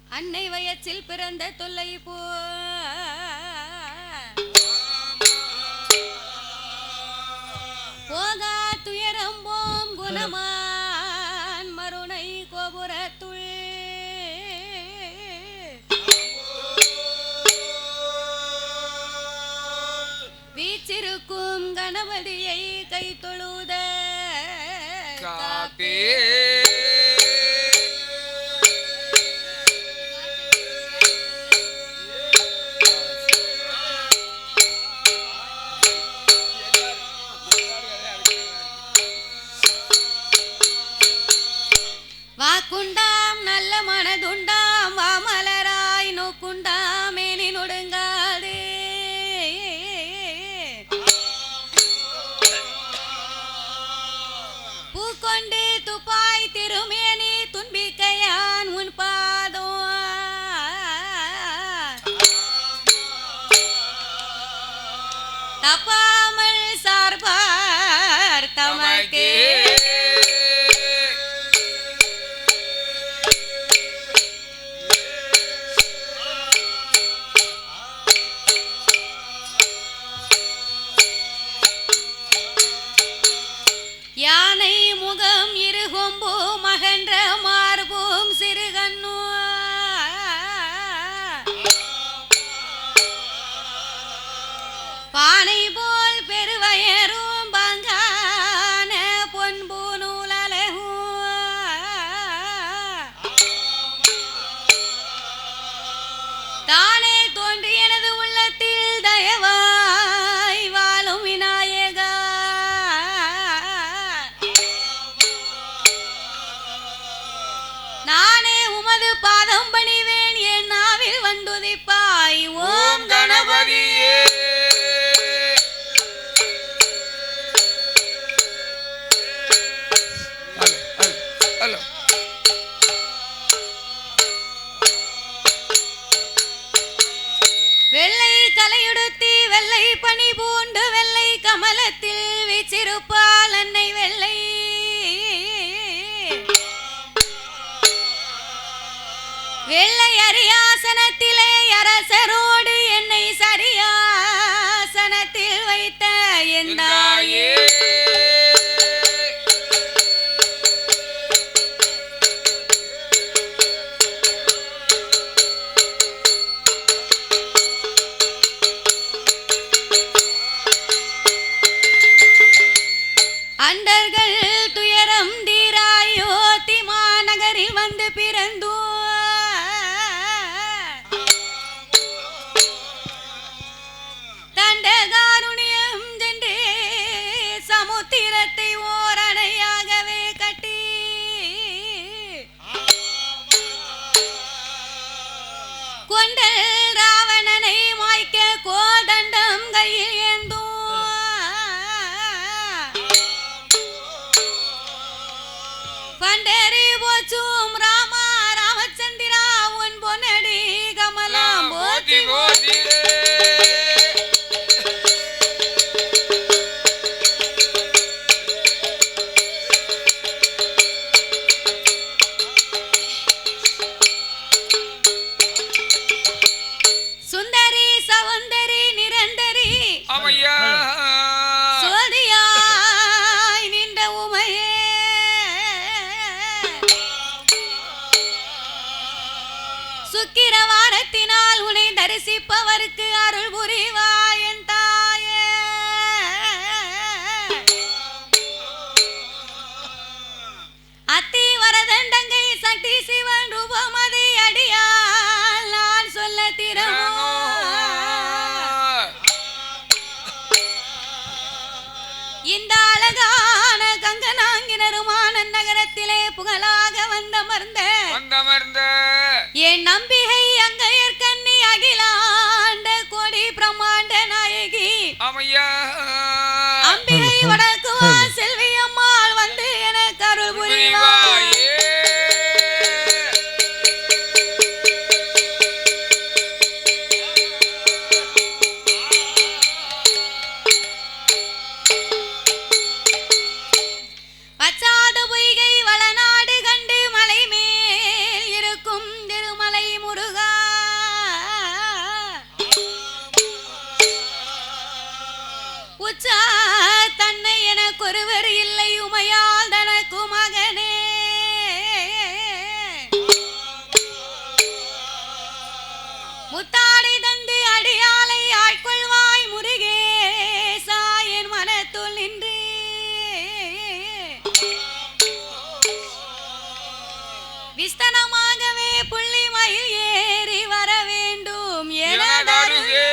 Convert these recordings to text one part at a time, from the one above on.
அன்னை வயத்தில் பிறந்த தொல்லை போ போகா துயரம் போம் குணமான் மருணை கோபுரத்துள் வீச்சிருக்கும் கணபதியை கை தொழுத காப்பே வாக்குண்டாம் நல்ல மனதுண்டாம் வாமலராய் நோக்குண்டாம் மேனி நொடுங்காதே பூக்கொண்டு துப்பாய் திருமேனி துன்பிக்கையான் உன் பாதோ தப்பாமல் சார்பார் தமக்கே யானை முகம் இருகொம்பு மகன்ற மார்பும் சிறுகண்ணு பானை போல் பெருவயரும் பங்கான பொன்பு நூலலகும் தானே தோன்றி எனது உள்ளத்தில் தயவாய் வாழும் விநாயகா நானே உமது பாதம் பணிவேன் என் நாவில் வந்துதிப்பாய் ஓம் கணபதியே வெள்ளை கலையுடுத்தி வெள்ளை பனி பூண்டு வெள்ளை கமலத்தில் வீச்சிருப்பால் அன்னை வெள்ளை வெள்ளை அரியாசனத்திலே அரசரோடு என்னை சரியாசனத்தில் வைத்த என் தாயே அண்டர்கள் துயரம் தீராயோ திமா நகரில் வந்து பிறந்தோ தண்டகாருண்யம் சென்று சமுத்திரத்தை ஓரணையாகவே கட்டி கொண்டல் ராவணனை மாய்க்க கோதண்டம் கையில் ஏந்தோ பண்டரி போச்சும் ராமா ராமச்சந்திரா உன் பொன்னடி கமலாம் போதி போதி சுந்தரி சௌந்தரி நிரந்தரி அம்மையா சோதியாய் நின்ற உமையே சுக்கிரவாரத்தினால் உன்னை தரிசிப்பவருக்கு அருள் புரிவாய் என் தாயே அத்தி வரதண்டங்கை சக்தி சிவன் ரூபமதி அடியால் நான் சொல்ல திறமோ இந்த அழகான கங்கனாங்கினருமான நகரத்திலே புகழாக வந்தமர்ந்த என் நம்பிகை அங்கையர் கண்ணி அகிலாண்ட கோடி பிரம்மாண்ட நாயகி அம்பிகை வடக்குவா செல்வி அம்மாள் வந்து எனக்கு அருள் புரிவாய் பச்சாத பொய்கை வளநாடு கண்டு மலை மே வந்து அடியாலை ஆட்கொள்வாய் முருகேசா என் மனத்துள் நின்று விஸ்தனமாகவே புள்ளி மயில் ஏறி வர வேண்டும் எனதருகே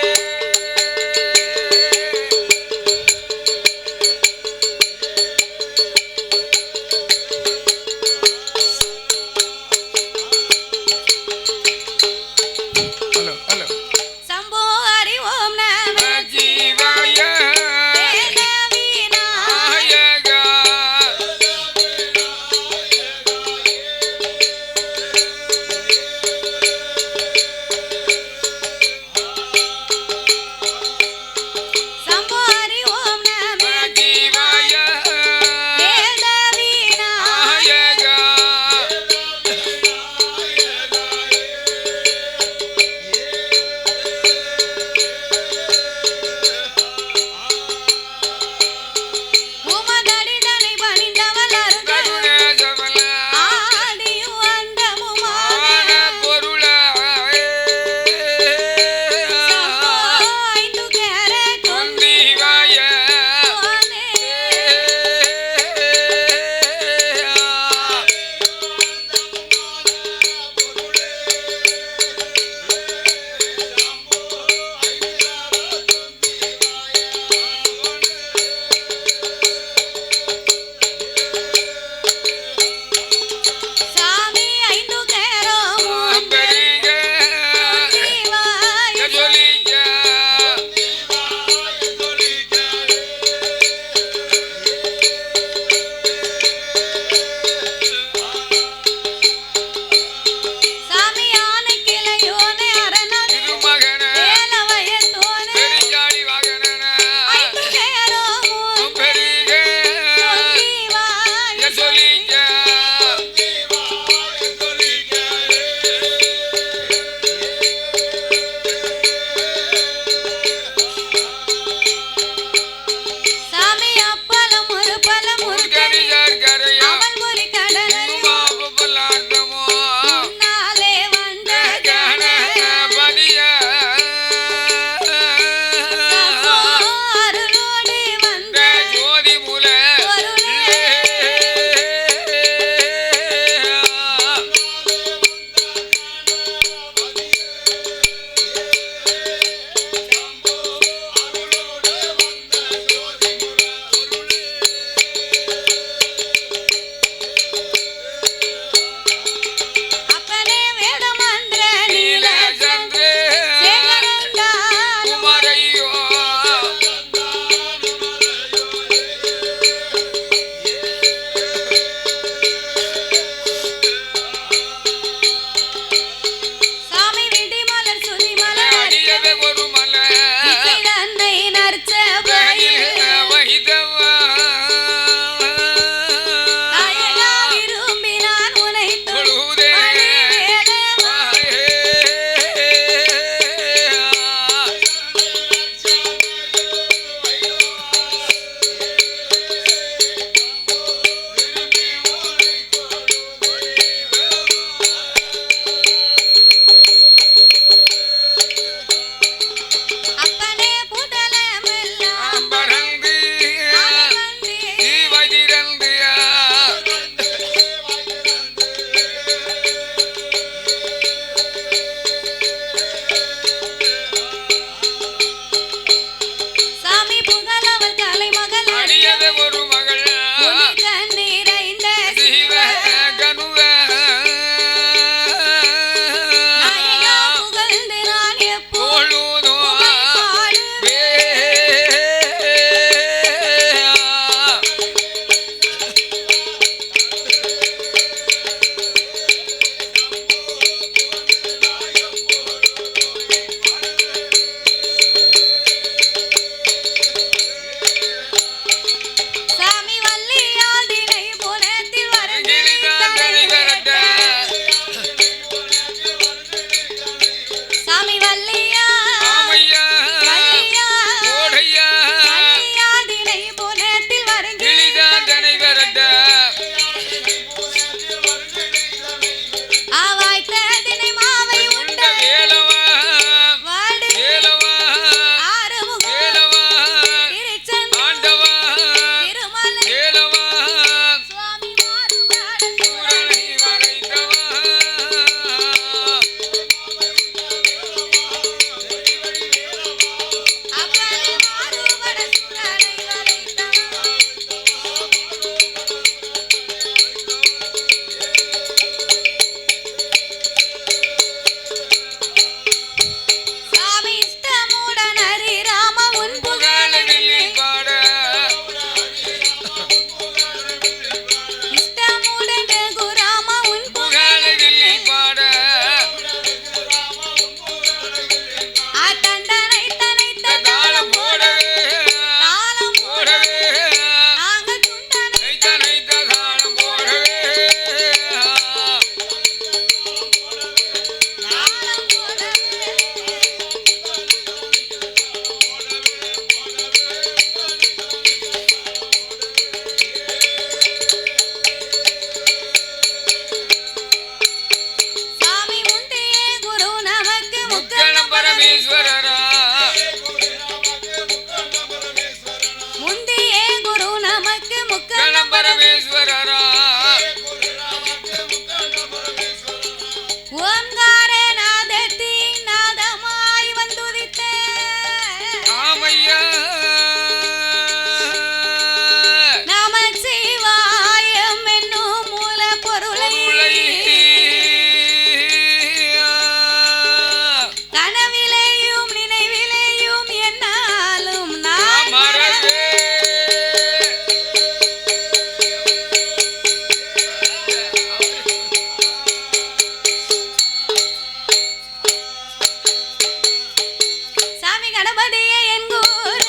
கணபதியே எங்கூர்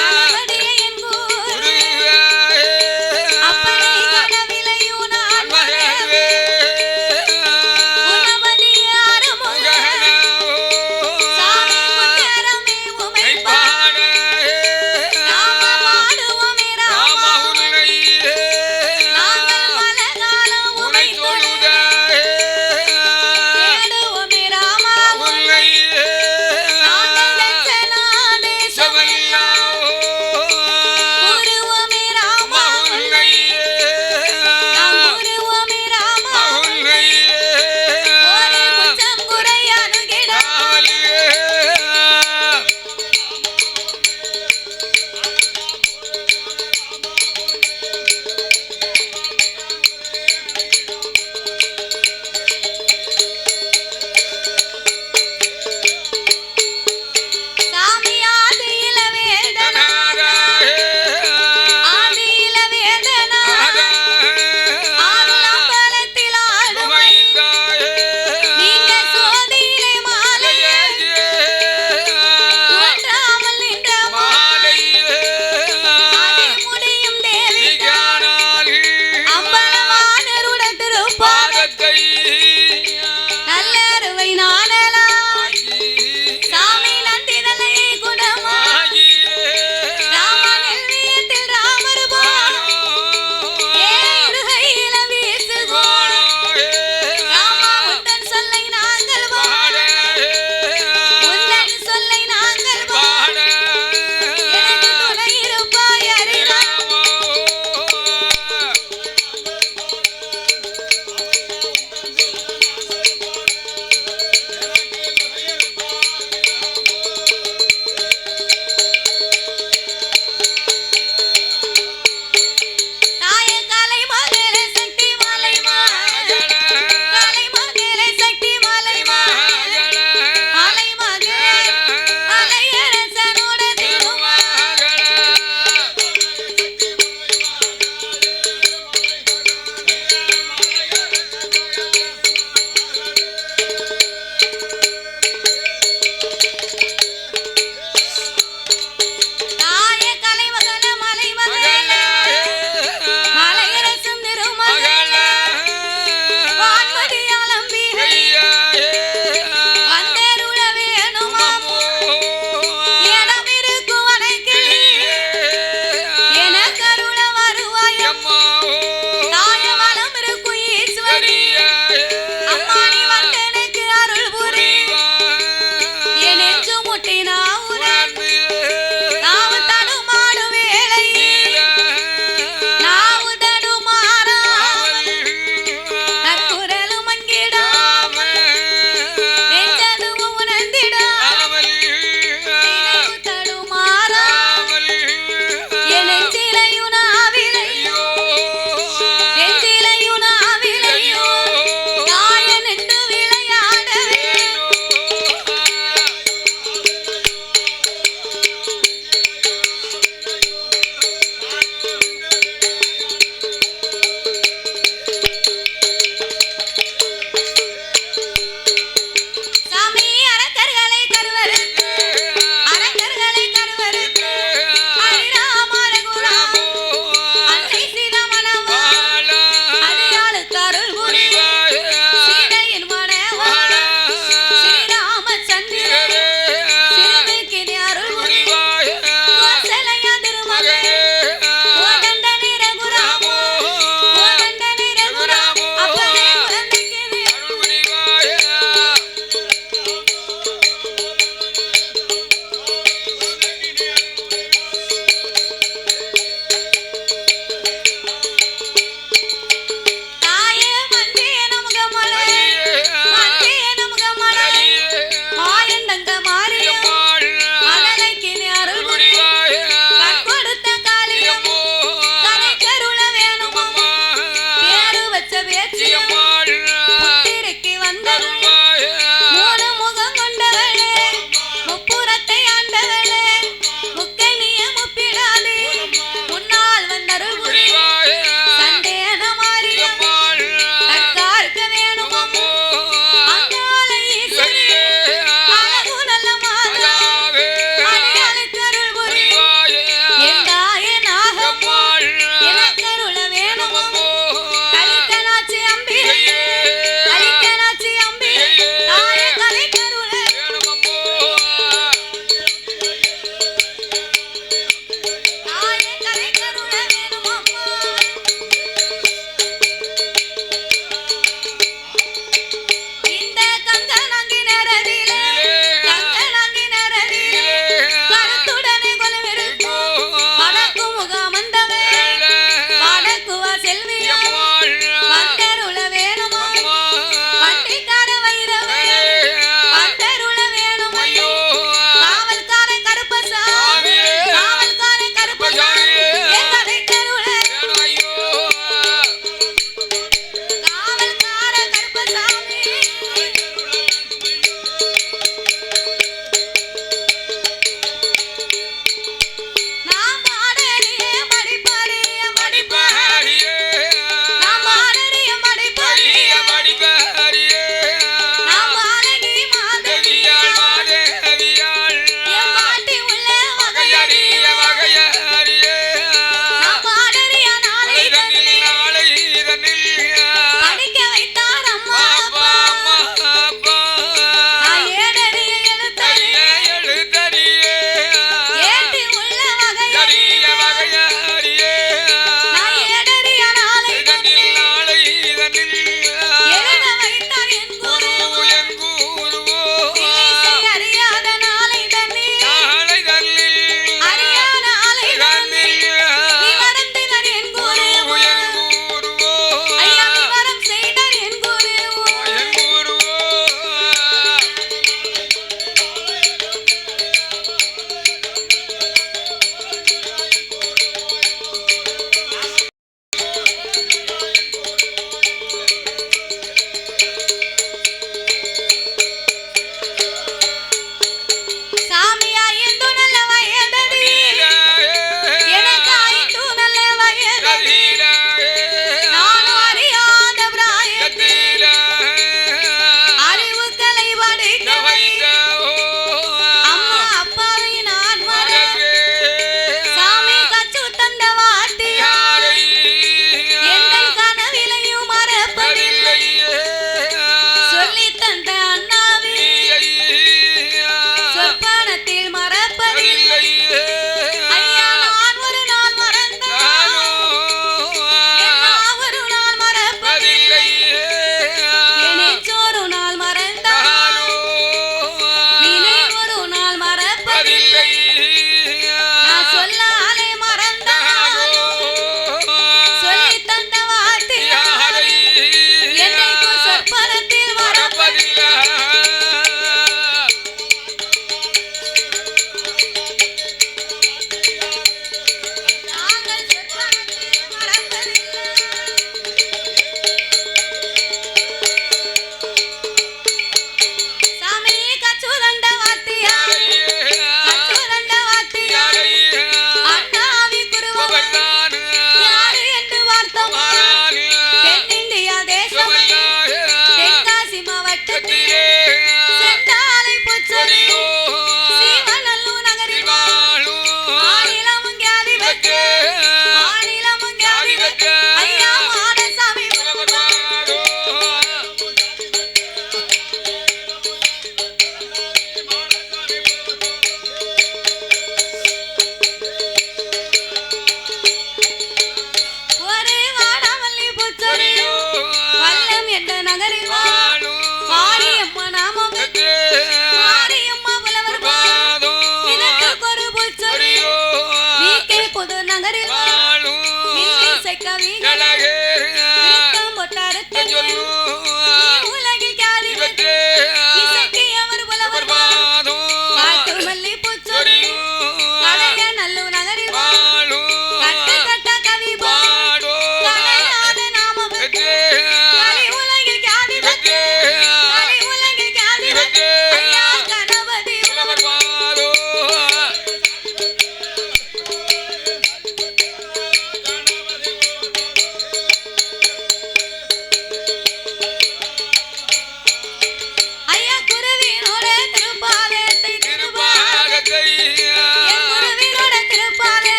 கணபதியே எங்கூர் அப்பனை கனவிலையும் நான் வரவே குணபதியே அருமுக சாமி குஞ்சரமே உமை பாட நாம பாடுவோமே ராமா நாங்கள் மலகாலம் உமை தொழுத தேடுவோமே ராமா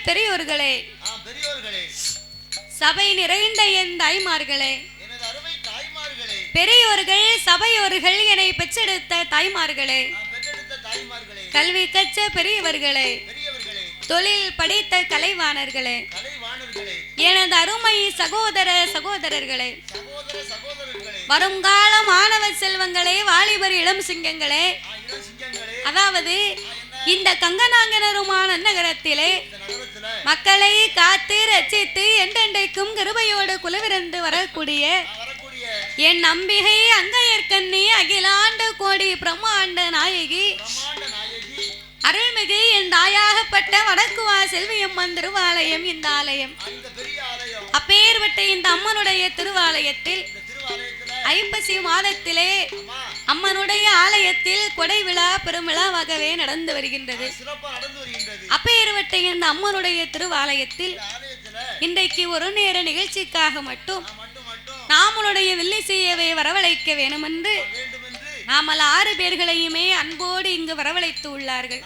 பெரியோர்களே, சபை நிறைந்த என் தாய்மார்களே, பெரியோர்கள் சபையோர்கள் என்னை பெற்றெடுத்த தாய்மார்களே, கல்வி கற்ற பெரியவர்களே, தொழில் படித்த கலைவாணர்களே, எனது அருமை சகோதர சகோதரர்களே, வருங்கால மாணவ செல்வங்களே, வாலிபர் இளம் சிங்கங்களே, அதாவது இந்த கங்கனாங்கனருமான நகரத்திலே மக்களை காத்து ரட்சித்து என்றென்றைக்கும் கிருபையோடு குலவிருந்து வரக்கூடிய என் நம்பிகை அங்கையர்கண்ணி அகிலாண்ட கோடி பிரம்மாண்ட நாயகி அருள்மிகு என் தாயாகப்பட்ட வடக்குவா செல்வியம்மன் திருவாலயம். இந்த ஆலயம் அப்பேற்பட்ட இந்த அம்மனுடைய திருவாலயத்தில் ஐப்பசி மாதத்திலே அம்மனுடைய ஆலயத்தில் கொடை விழா பெருமிழாவாகவே நடந்து வருகின்றது. அப்பேற்பட்ட இந்த அம்மனுடைய திருவாலயத்தில் இன்றைக்கு ஒரு நேர நிகழ்ச்சிக்காக மட்டும் நாமளுடைய வில்லிசையவை வரவழைக்க வேணும் என்று நாமல் 6 பேர்களையுமே அன்போடு இங்கு வரவழைத்து உள்ளார்கள்.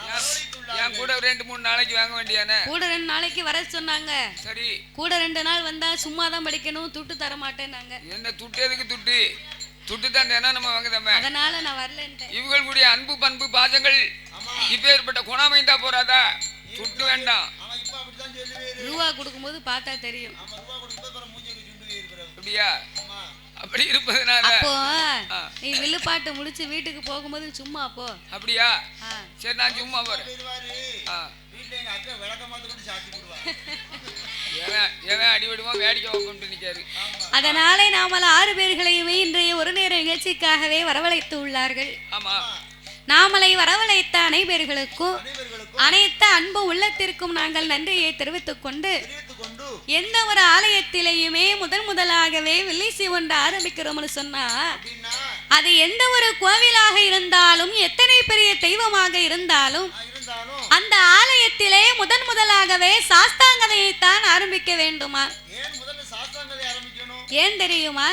கூட 2-3 நாளைக்கு வாங்க வேண்டியானே. கூட 2 நாளைக்கு வர சொன்னாங்க. சரி, கூட 2 நாள் வந்தா சும்மா தான் படிக்கணும், துட்டு தர மாட்டேன்னாங்க. என்ன துட்டு எதுக்கு? துட்டு தான் நம்ம வாங்குதமே. அதனால நான் வரலன்ட்டேன். இவங்களுடைய அன்பு பண்பு பாசங்கள் இப்பேற்பட்ட குணாமைந்தா போறாதா? துட்டு வேண்டாம். ரூபா கொடுக்கும்போது பார்த்தா தெரியும். அப்படியா? அப்படி இருப்பதனால அப்போ நீ வில்லுப்பாட்டு முடிச்சு வீட்டுக்கு போகும்போது சும்மா போ. அப்படியா? சரி, நான் சும்மா போறேன். அடிவிடுமா வேடிக்கை கொண்டு நிக்காரு. அதனாலே நாமல் 6 பேர்களையுமே இன்றைய ஒரு நேர நிகழ்ச்சிக்காகவே வரவழைத்து உள்ளார்கள். ஆமா, நாமலை வரவழைத்த அனைவர்களுக்கும் அனைத்து அன்பு உள்ளத்திற்கும் நாங்கள் நன்றியை தெரிவித்துக் கொண்டு எந்த ஒரு ஆலயத்திலேயுமே முதலாகவே வில்லிசை ஒன்று ஆரம்பிக்கிறோம்னு சொன்னா அது எந்த ஒரு கோவிலாக இருந்தாலும் எத்தனை பெரிய தெய்வமாக இருந்தாலும் அந்த ஆலயத்திலே முதலாகவே சாஸ்தாங்கதையைத்தான் ஆரம்பிக்க வேண்டுமா? ஏன் தெரியுமா?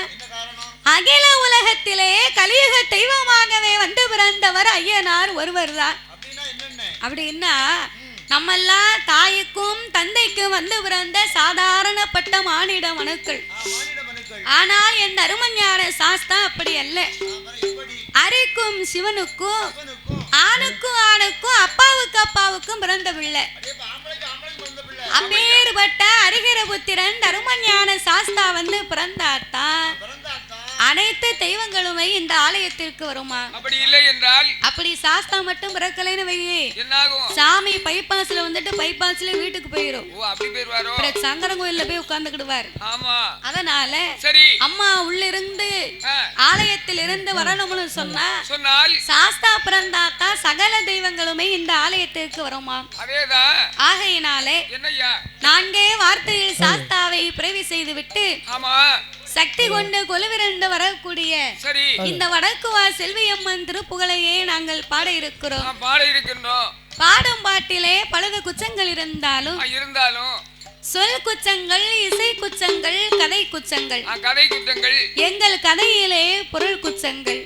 அகில உலகத்திலே கலியுக தெய்வமாகவே வந்து பிறந்தவர் ஐயனார் ஒருவர் தான். அப்படின்னா நம்மெல்லாம் தாய்க்கும் தந்தைக்கும் வந்து பிறந்த சாதாரணப்பட்ட மானிட மனுக்கள். ஆனால் என் அருமஞான சாஸ்தா அப்படி அல்ல. அரிக்கும் சிவனுக்கும் ஆணுக்கும் அப்பாவுக்கும் பிறந்த பிள்ளை. அப்பேற்பட்ட அரிகிர புத்திரன் தருமஞான சாஸ்தா வந்து பிறந்தாத்தான் அனைத்து தெய்வங்களுமே இந்த ஆலயத்திற்கு வருமா? அப்படி இல்லை என்றால், அப்படி சாஸ்தா மட்டும் பிறக்கலைன்னு வையே சாமி பைபாஸ்ல வந்துட்டு பைபாஸ்ல வீட்டுக்கு போயிரும். சங்கரன் கோயில்ல போய் உட்கார்ந்துக்கிடுவார். அதனால சரி, அம்மா உள்ளிருந்து ஆலயத்தில் இருந்து வரணும்னு சொன்னால் சாஸ்தா பிறந்தாத்தான் சகல தெய்வங்களுமே இந்த ஆலயத்திற்கு வருமா? ஆகையினாலே 4 வார்த்தையில் சாஸ்தாவை பிறவி செய்து விட்டு சக்தி கொண்டு கொலுவிரண்டு வரக்கூடிய இந்த வடக்குவா செல்வியம்மன் திருப்புகழையே நாங்கள் பாட இருக்கிறோம். பாடும் பாட்டிலே பலது குச்சங்கள் இருந்தாலும் சொல் குச்சங்கள், இசை குச்சங்கள், கதை குச்சங்கள். எங்கள் கதையிலே பொருள் குச்சங்கள்.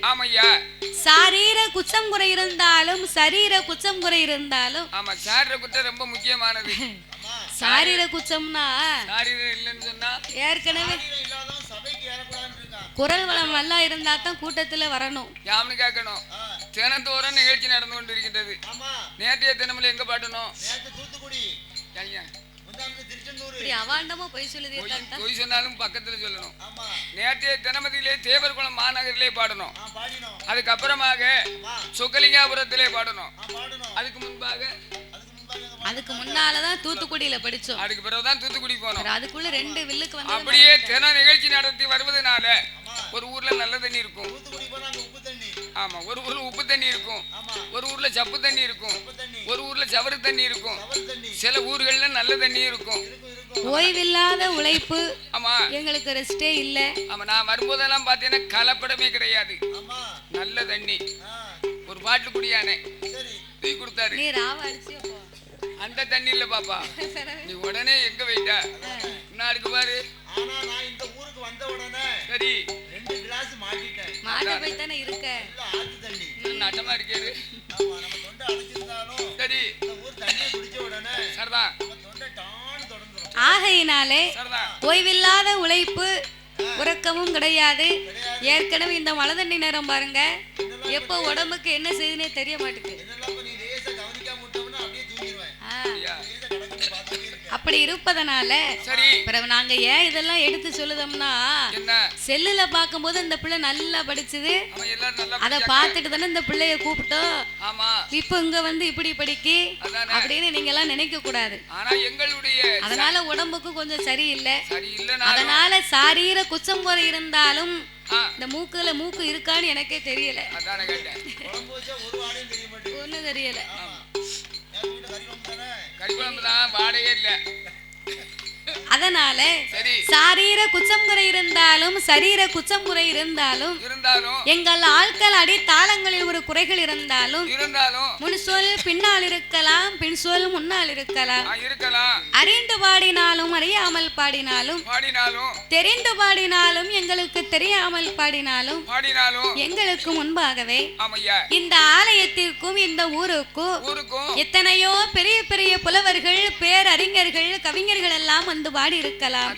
சாரீர குச்சம் குறை இருந்தாலும் சரீர குச்சம் குறை இருந்தாலும் ரொம்ப முக்கியமானது. சாரீர குச்சம்னா ஏற்கனவே குரல் வளம் நல்லா இருந்தா தான் கூட்டத்துல வரணும். யாமனு கேட்கணும். தினத்தோறும் நிகழ்ச்சி நடந்து கொண்டிருக்கின்றது. நேற்றைய தினமும் எங்க பாட்டணும்? பொய் சொன்னாலும் பக்கத்துல சொல்லணும். நேற்றைய தினமதியிலே தேவர்குளம் மாநகரிலே பாடணும். அதுக்கப்புறமாக சொக்கலிங்காபுரத்திலே பாடணும். அதுக்கு முன்னாலதான் தூத்துக்குடியில படிச்சோம். அதுக்கு பிறகுதான் தூத்துக்குடி போனோம். அதுக்குள்ள 2 வில்லுக்கு வந்து அப்படியே தின நிகழ்ச்சி நடத்தி வருவதனால ஒரு ஊர்ல நல்ல தண்ணி இருக்கும். ஆமா, ஒரு ஊர்ல உப்பு தண்ணி இருக்கும், ஒரு ஊர்ல சப்பு தண்ணி இருக்கும், ஒரு ஊர்ல சவறு தண்ணி இருக்கும், சில ஊர்கள்ல நல்ல தண்ணி இருக்கும். ஓய்வில்லாத உழைப்பு. ஆமா, எங்களுக்கு ரெஸ்டே இல்ல. ஆமா, நான் வரும்போதெல்லாம் பாத்தீங்கன்னா கலப்படமே கிடையாது. நல்ல தண்ணி ஒரு பாட்டில் குடியானே தூக்கி கொடுத்தாரு. நீ ராவா அடிச்சு அந்த தண்ணி இல்ல பாப்பா, நீ உடனே எங்க போயிட்ட நாளைக்கு பாரு. இந்த ஊருக்கு வந்த உடனே சரி 2 கிளாஸ் மாட்டிட்டேன். மாட்ட போய் தானே இருக்க. நட்டமா இருக்காரு. சரி, இந்த ஊர் தண்ணியை குடிச்ச உடனே சரிதான் தொண்டை ஆகையினாலே சரிதான். ஓய்வில்லாத உழைப்பு உறக்கமும் கிடையாது. ஏற்கனவே இந்த மழை தண்ணி நேரம் பாருங்க, எப்போ உடம்புக்கு என்ன செய்யுதுன்னே தெரிய மாட்டேங்குது. அப்படி இருப்பதனால சரி பிறகு நாங்க ஏன் இதெல்லாம் எடுத்து சொல்லுதோம்னா, என்ன செல்லுல பார்க்கும்போது இந்த பிள்ளை நல்லா படிச்சுது, அவன் எல்லாரும் நல்லா அதை பார்த்துட்டு தானே இந்த பிள்ளைய கூப்பிட்டோம். ஆமா இப்ப இங்க வந்து இப்படி படிக்கி அதானே. அப்படின்னு நீங்க எல்லாம் நினைக்க கூடாது. ஆனா எங்களுடைய அதனால உடம்புக்கு கொஞ்சம் சரியில்லை. சரி இல்லனா அதனால சாரீர குச்சம் குறை இருந்தாலும் இந்த மூக்குல மூக்கு இருக்கான்னு எனக்கே தெரியல. அதானே கேட்டேன். ஒண்ணும் தெரியல. கறிக்குழம்பு தான் வாடையே இல்ல. அதனால சரி சாரீர குச்சம் குறை இருந்தாலும் சரீர குச்சம் குறை இருந்தாலும் எங்கள் ஆட்கள் அடி தாளங்களில் ஒரு குறைகள் இருந்தாலும் முன் சொல் பின்னால் இருக்கலாம், பின் சொல் முன்னால் இருக்கலாம். அறிந்து பாடினாலும் அறியாமல் பாடினாலும் தெரிந்து பாடினாலும் எங்களுக்கு தெரியாமல் பாடினாலும் எங்களுக்கு முன்பாகவே இந்த ஆலயத்திற்கும் இந்த ஊருக்கும் எத்தனையோ பெரிய பெரிய புலவர்கள் பேரறிஞர்கள் கவிஞர்கள் எல்லாம் வந்து பாடி இருக்கலாம்.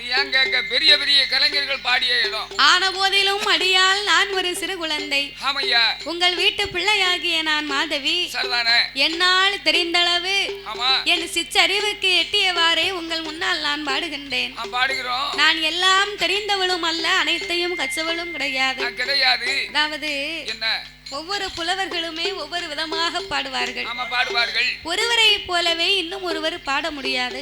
பெரிய பெரிய கலைஞர்கள் பாடிய இடம். ஆன போதிலும் அடியால் நான் ஒரு சிறு குழந்தை. உங்கள் வீட்டு பிள்ளையாகிய நான் மாதவி. என்னால் தெரிந்தளவு என் சிற்றறிவுக்கு எட்டியவாறே உங்கள் முன்னால் நான் பாடுகின்றேன். நான் எல்லாம் தெரிந்தவளும் அல்ல, அனைத்தையும் கற்றவளும் கிடையாது. அதாவது ஒவ்வொரு புலவர்களுமே ஒவ்வொரு விதமாக பாடுவார்கள். ஒருவரை போலவே இன்னும் ஒருவர் பாட முடியாது.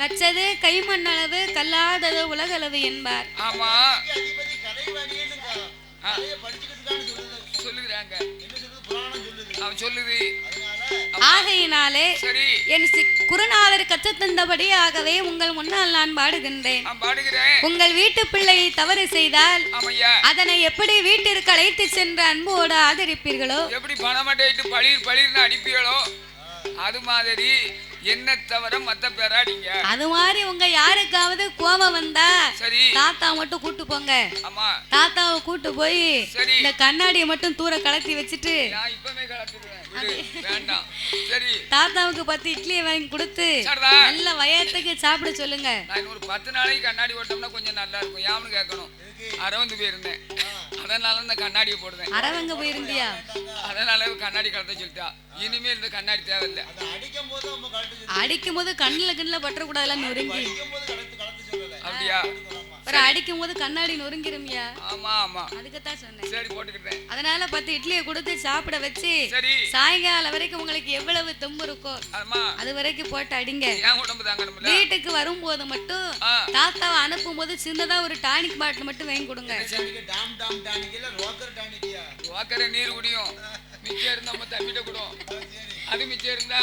கச்சது கைமண்ணளவு கல்லாதது உலகளவு என்பார். ஆகையினாலே என் குருநாதர் கற்றுத்தந்தபடியாகவே உங்கள் முன்னால் நான் பாடுகின்றேன். உங்கள் வீட்டு பிள்ளை தவறு செய்தால் அதனை எப்படி வீட்டிற்கு அழைத்து சென்று அன்போடு ஆதரிப்பீர்களோ, எப்படி பணமட்டையிட்டு பளிர் பளிர்னு அடிப்பீர்களோ, அது மாதிரி என்ன தவிர மத்த பேராடிங்க. அது மாதிரி உங்க யாருக்காவது கோபம் வந்தா தாத்தா மட்டும் கூட்டு போங்க. தாத்தாவை கூட்டு போய் இந்த கண்ணாடியை மட்டும் தூர கலத்தி வச்சுட்டு தாத்தாவுக்கு 10 இட்லியை வாங்கி கொடுத்து நல்ல வயத்துக்கு சாப்பிட சொல்லுங்க. ஒரு 10 நாளைக்கு கண்ணாடி ஓட்டோம்னா கொஞ்சம் நல்லா இருக்கும். யாருன்னு கேட்கணும். அரவந்து போயிருந்தேன், அதனால இந்த கண்ணாடியை போடுறேன். அரவங்க போயிருந்தியா? அதனால கண்ணாடி கலத்த சொல்லிட்டா. இனிமேல் இந்த கண்ணாடி தேவையில்லை. அடிக்கும் போது கண்ணுல பற்றக்கூடாதுல நொறுங்கி. அப்படியா? அடிக்கும் போது கண்ணாடி நொறுங்கிருமியா? ஆமா ஆமா, அதுக்குத்தான் சொன்னேன். சரி போட்டுக்கிட்டேன். அதனால 10 இட்லியை கொடுத்து சாப்பிட வச்சு சாயங்காலம் வரைக்கும் உங்களுக்கு எவ்வளவு தெம்பு இருக்கோ அது வரைக்கும் போட்டு அடிங்க. வீட்டுக்கு வரும்போது மட்டும் தாத்தாவை அனுப்பும் போது சின்னதா ஒரு டானிக் பாட்டில் மட்டும் வாங்கி கொடுங்க. நீர் குடியும் மிச்சம் இருந்தா நம்ம தம்பிட்ட கூடும். அது மிச்சம் இருந்தா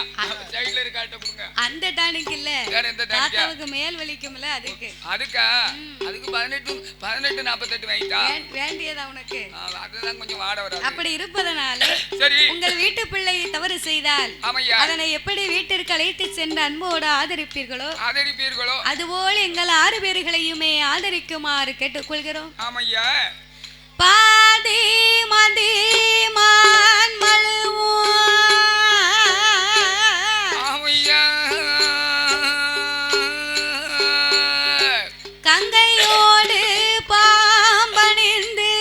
சைடுல இருக்காட்ட கொடுங்க. அந்த டானிக் இல்ல, தாத்தாவுக்கு மேல் வலிக்கும்ல அதுக்கு. அதுக்கு 18-48 வாங்கிட்டா வேண்டியதா உனக்கு? அதுதான் கொஞ்சம் வாட வராது. அப்படி இருப்பதனால உங்கள் வீட்டு பிள்ளை தவறு செய்தால் அதனை எப்படி வீட்டிற்கு அழைத்து சென்று அன்போடு ஆதரிப்பீர்களோ அதுபோல் எங்கள் 6 பேர்களையுமே ஆதரிக்குமாறு கேட்டுக்கொள்கிறோம். பாதி மதி மான் கங்கையோடு பாம்பணிந்து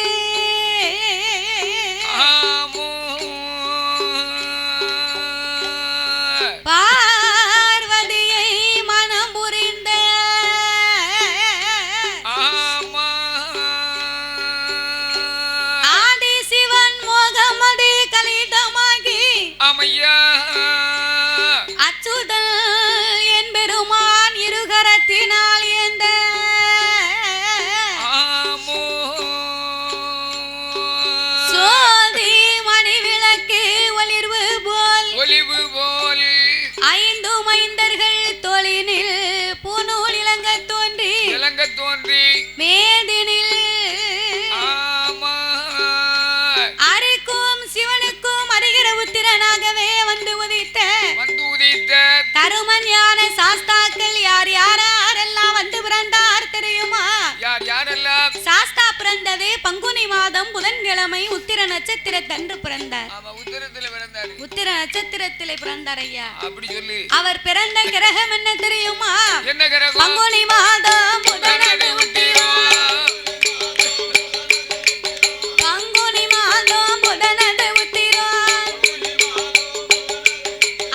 பார்வதியை மனம் புரிந்த ஆதிசிவன் மோகமது கலிதமாகி அச்சுதல் என் பெருமான் இருகரத்தினால் ஏந்த சோதி மணி விளக்கு ஒளிர்வு போல் 5 மைந்தர்கள் தோளினில் பூநூல் இளங்க தோன்றி மேதினில் அரிக்கும் சிவனுக்கும் அறிகிற உத்திரனாகவே வந்து உதித்த தருமன் ஞான சாஸ்தாக்கள் யாரெல்லாம் வந்து பிறந்தார் தெரியுமா? சாஸ்தா பிறந்த அல்லது பங்குனி மாதம் புதன்கிழமை உத்திர நட்சத்திரத்தன்று பிறந்தார். உத்திர நட்சத்திரத்திலே பிறந்தார் ஐயா. அப்படி சொல்லி அவர் பிறந்த கிரகம் என்ன தெரியுமா? என்ன கிரகம்? பங்குனி மாதம் புதனது உத்திரம். பங்குனி மாதம் புதனது உத்திரம்.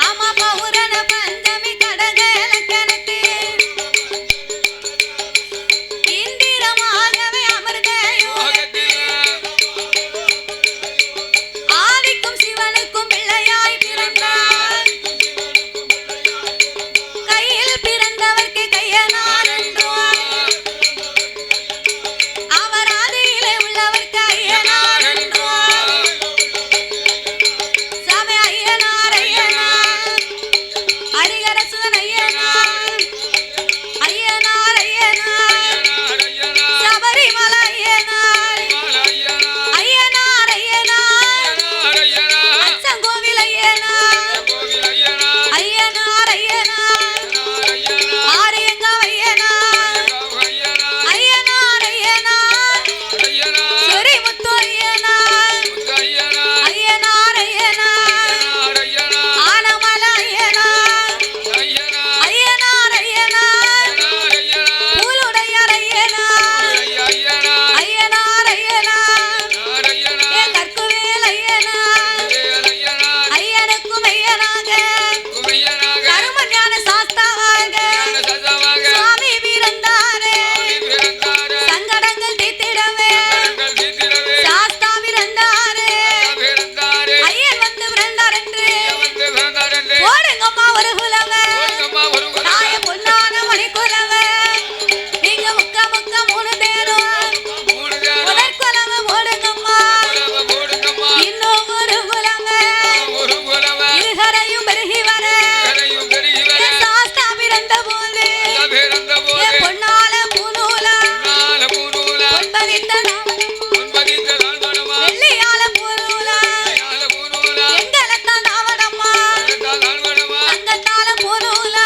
ஆமா பௌரண பஞ்சமி கடக லக்கணத்தில் இந்திரமாகவே அமர்ந்த யோகத்தில் ஆதிக்கும் சிவனுக்கும் பிள்ளையாய் பிறந்தார். கையில் பிறந்தவர்க்கு கையனார் என்றும் அவர் ஆதியிலே உள்ளவர்க்கு ஐயனார் என்றும் சாமி ஐயனார் ஐயனார் ஹரிகரசுதன் ஐயனார் ஐயனார் ஐயனார் சபரிமலை ஐயனார் ஐயனார் ஐயனார் அச்சங்கோவில் ஐயனார் ஐயனார் ஐயனார் ஆரியங்காவ் ஐயனார் ஐயனார் ஐயனார் சொரிமுத்து ஐயனார் ஐயனார் ஐயனார் ஆனமல ஐயனார் ஐயனார் ஐயனார் பூலுடையார் ஐயனார் ஐயனார் ஐயனார் ஏ கற்குவேல் ஐயனார் ஐயனுக்கும் ஐயனாக கருமஞான சாஸ்தாவாக சுவாமி பிறந்தாரே. சங்கடங்கள் தீர்த்திடவே சாஸ்தா பிறந்தாரே. ஐயன் வந்து பிறந்தார் என்று போடுங்கம்மா ஒரு குலவே தாய பொன்னான மணி குலவே. நீங்க முக்க முக்க மூணு பேரும் முதற்குலவை போடுங்கம்மா. இன்னும் ஒரு குலவே இருகரையும் பெருகி வர என் சாஸ்தா பிறந்த போது என் பொன்னால பூநூலா பொன்பதித்த நாவடம்மா வெள்ளியால பூநூலா எங்களத்தான் நாவடம்மா தங்கத்தால பூநூலா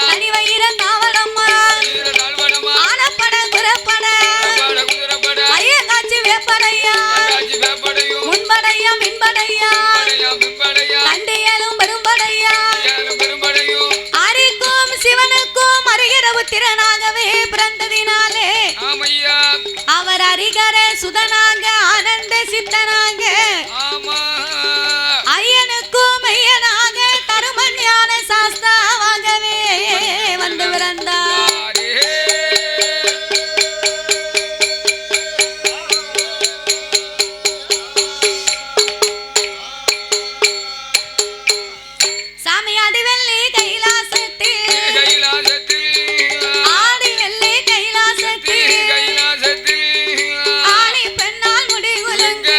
தனிவயிற நாவடம்மா ஆனப்பட குரப்பட ஐயங்காட்சி வேப்படையா முன்படையா மின்படையா தண்டியலும் பெரும்படையா அரிக்கும் சிவனுக்கும் அருகிறவு திறனாகவே பிறந்ததினாலே அவர் அரிகர சுதனாக ஆனந்த சித்தனாக ஐயனுக்கும் ஐயனாக தருமஞான சாஸ்தாவாகவே வந்து பிறந்தார். சாமி அடிவெள்ளி கைலாசத்தில் ஆடி வெள்ளி கைலாசத்தில் ஆணி பெண்ணால் முடி குலுங்க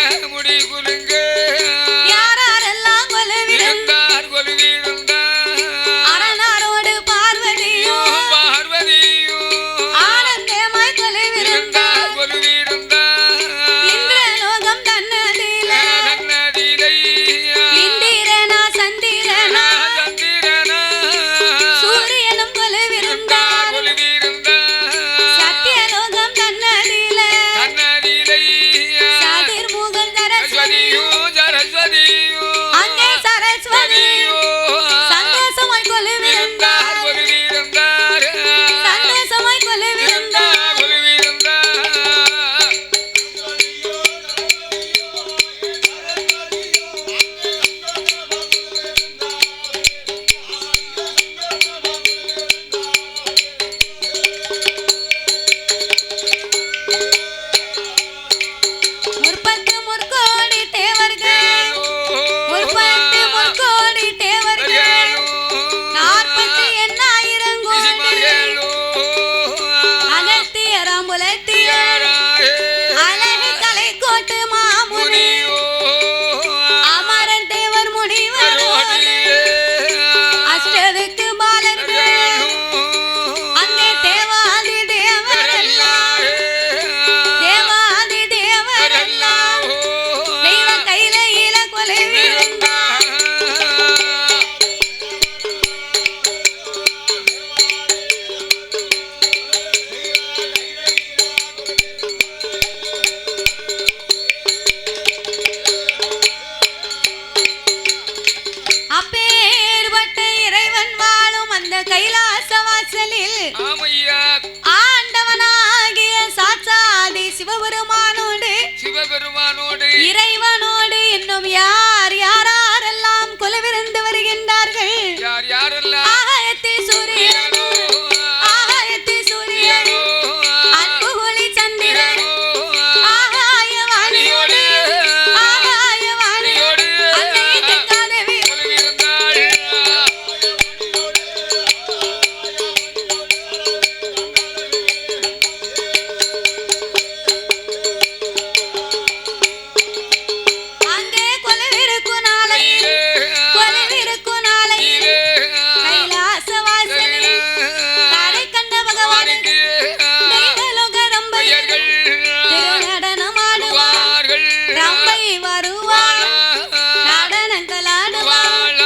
அந்த கைலாச வாசலில் ஆமையா ஆண்டவனாகிய சாட்சாதி சிவபெருமானோடு இறைவனோடு இன்னும் யார் யாரெல்லாம் குலவிருந்து வருகின்றார்கள் யார் யாரெல்லாம் ஆகாயத்தை சூரியனோ ஆகாயத்தை சூரியனோ அன்புகுலி சந்திரனோ ஆகாயவாணியோடு ஆகாயவாணியோடு அன்னை கங்காதேவி அங்கே கொலவிருக்கும் நாளை கைலாச வாசலில் காரை கண்ட பகவானுக்கு தெய்வலோக ரம்பையர்கள் திருநடனமாடுவார் ரம்பை வருவாள் நடனங்களாடுவாள்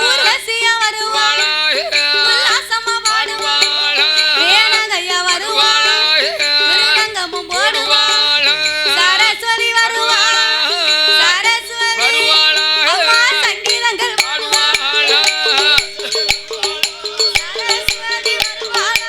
ஊர்வசியா வருவாள் உல்லாசமா பாடுவாள் வேணகையா வருவாள் மிருதங்கமும் போடுவாள் சரஸ்வதி வருவாள் சரஸ்வதி அம்மா சங்கீதங்கள் பாடுவாள் சரஸ்வதி வருவாள்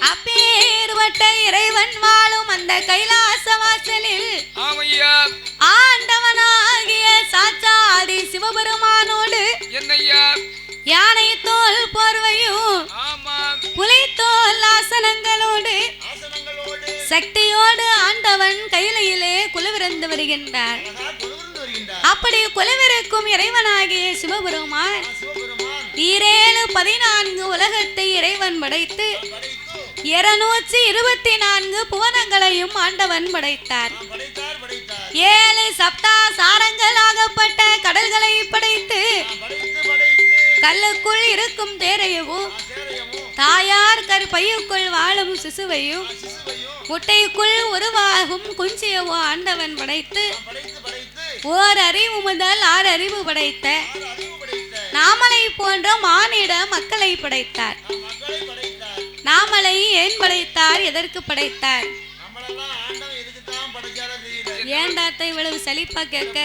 அப்பேர்வட்ட இறைவன் வாழும் அந்த கைலாச வாசலில் ஆமையா ஆண்டவனாகிய சாட்சாதி சிவபெருமானோடு என்னையா யானை தோல் போர்வையும் ஆமா புலித்தோல் ஆசனங்களோடு சக்தியோடு ஆண்டவன் கையிலே குலவிருந்து வருகின்றார். அப்படி குலவிருக்கும் இறைவனாகிய சிவபெருமான் 14 உலகத்தை இறைவன் படைத்து 224 புவனங்களையும் ஆண்டவன் படைத்தார். 7 சப்தா சாரங்களாகப்பட்ட கடல்களை படைத்து கல்லுக்குள் இருக்கும் தேரையவும் தாயார் கருப்பையுக்குள் வாழும் சிசுவையும் முட்டைக்குள் உருவாகும் குஞ்சியவோ ஆண்டவன் படைத்து ஓர் அறிவு முதல் 6 அறிவு படைத்த நாமலை போன்ற மானிட மக்களை படைத்தார். நாமலை ஏன் படைத்தார்? எதற்கு படைத்தார்? ஏண்டாத்த இவ்வளவு சலிப்பா கேட்க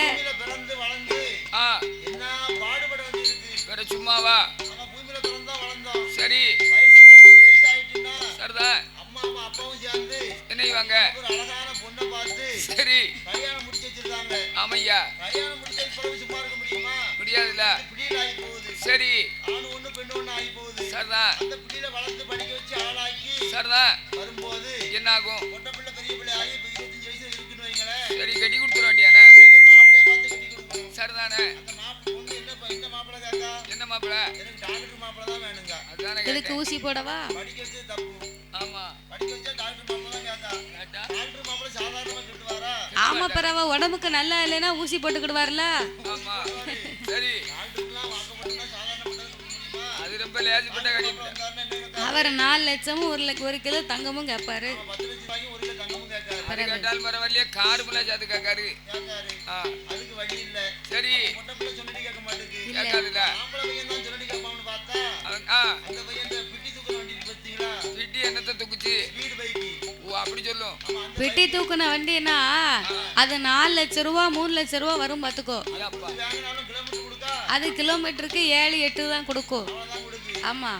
சும்மாவா சரி சரிதா என்ன வாங்க சரி ஆமையா முடியாதுல்ல சரி சரிதா சரிதா என்ன ஆகும் சரி கட்டி கொடுத்துட வேண்டியானே சரிதானே என்ன மாப்பிள அதுதானே இதுக்கு ஊசி போடவா? ஆமா ஆமா பரவ உடம்புக்கு நல்லா இல்லைன்னா ஊசி போட்டுக்கிடுவார்ல. ஆமா சரி அது ரொம்ப லேஜப்பட்ட காரியம். அவர் 4 லட்சமும் 1 கிலோ தங்கமும் கேட்பாரு. கேட்டாலும் பரவாயில்லையே காருக்குள்ள சேர்த்து கேட்காரு. சரி கேட்காதுல்ல பிட்டி என்னத்தை தூக்குச்சு? ஓ அப்படி சொல்லும். பெட்டி தூக்குன வண்டினா அது 4 லட்சம் ரூபா 3 லட்சம் ரூபா வரும் பாத்துக்கோ. அது கிலோமீட்டருக்கு 7-8 தான் கொடுக்கும். ஆமா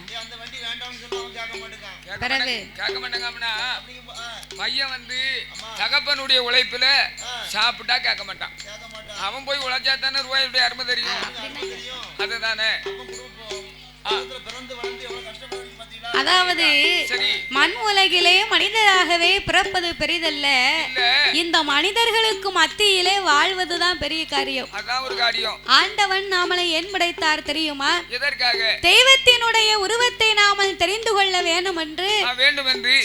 பிறகு கேட்க மாட்டாங்க. பையன் வந்து தகப்பனுடைய உழைப்புல சாப்பிட்டா கேட்க மாட்டான். அவன் போய் உழைச்சா தானே ரூபாயுடைய அருமை தெரியும். அதுதானே அதாவது மண் உலகிலே மனிதராகவே பிறப்பது பெரிதல்ல, இந்த மனிதர்களுக்கு மத்தியிலே வாழ்வதுதான் பெரிய காரியம். அதான் ஒரு காரியம். ஆண்டவன் நாமளை ஏன் படைத்தார் தெரியுமா? எதற்காக? தெய்வத்தினுடைய உருவத்தை நாமல் தெரிந்து கொள்ள வேண்டும் என்று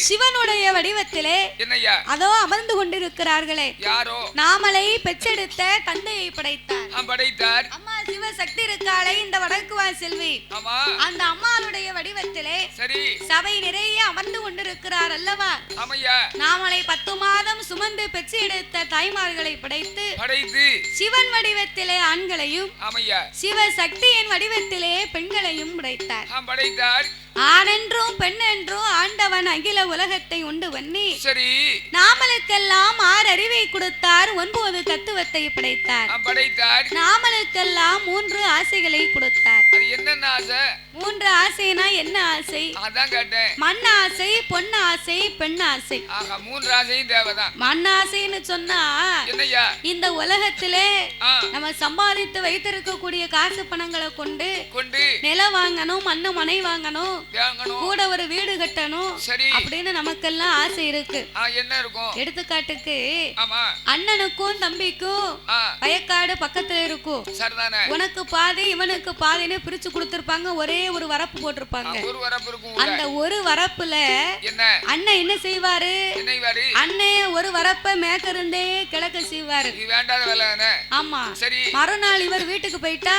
சிவனுடைய வடிவத்திலே என்னையா அதோ அமர்ந்து கொண்டிருக்கிறார்களே யாரோ நாமளை பெற்றெடுத்த தந்தையை படைத்தார். அம்மா சிவசக்தி இருக்காளே இந்த வடக்கு வாசல்வி, அந்த அம்மாளுடைய வடிவத்திலே சபை நிறைய அமர்ந்து கொண்டிருக்கிறார் அல்லவா? நாமளை 10 மாதம் சுமந்து பெற்று எடுத்த தாய்மார்களை படைத்து சிவன் வடிவத்திலே ஆண்களையும் சிவசக்தியின் வடிவத்திலே பெண்களையும் படைத்தார். ஆணென்றும் பெண்ணென்றும் ஆண்டவன் அகில உலகத்தை உண்டு பண்ணி சரி நாமளுக்கெல்லாம் 6 அறிவை கொடுத்தார், 9 தத்துவத்தை படைத்தார். நாமளுக்கெல்லாம் 3 ஆசைகளை கொடுத்தார். அது என்னென்ன ஆசை? 3 ஆசைனா என்ன ஆசை? அதான் கேட்டேன். மண் ஆசை, பொன் ஆசை, பெண் ஆசை. ஆக 3 ஆசையும் தேவைதான். மண் ஆசைன்னு சொன்னா என்னய்யா? இந்த உலகத்திலே நம்ம சம்பாதித்து வைத்திருக்கக்கூடிய காசு பணங்களை கொண்டு நிலம் வாங்கணும், மண்ணு மனை வாங்கணும், கூட ஒரு வீடு கட்டணும் அப்படின்னு நமக்கெல்லாம் ஆசை இருக்கு. என்ன இருக்கும்? எடுத்துக்காட்டுக்கு அண்ணனுக்கும் தம்பிக்கும் வயக்காடு பக்கத்துல இருக்கும். உனக்கு பாதி இவனுக்கு பாதின்னு பிரிச்சு கொடுத்திருப்பாங்க. ஒரே ஒரு வரப்பு போட்டிருப்பாங்க. அந்த ஒரு வரப்புல அண்ணன் என்ன செய்வாரு? அண்ணன் ஒரு வரப்ப மேக்க இருந்தே கிழக்க செய்வாரு. ஆமா. மறுநாள் இவர் வீட்டுக்கு போயிட்டா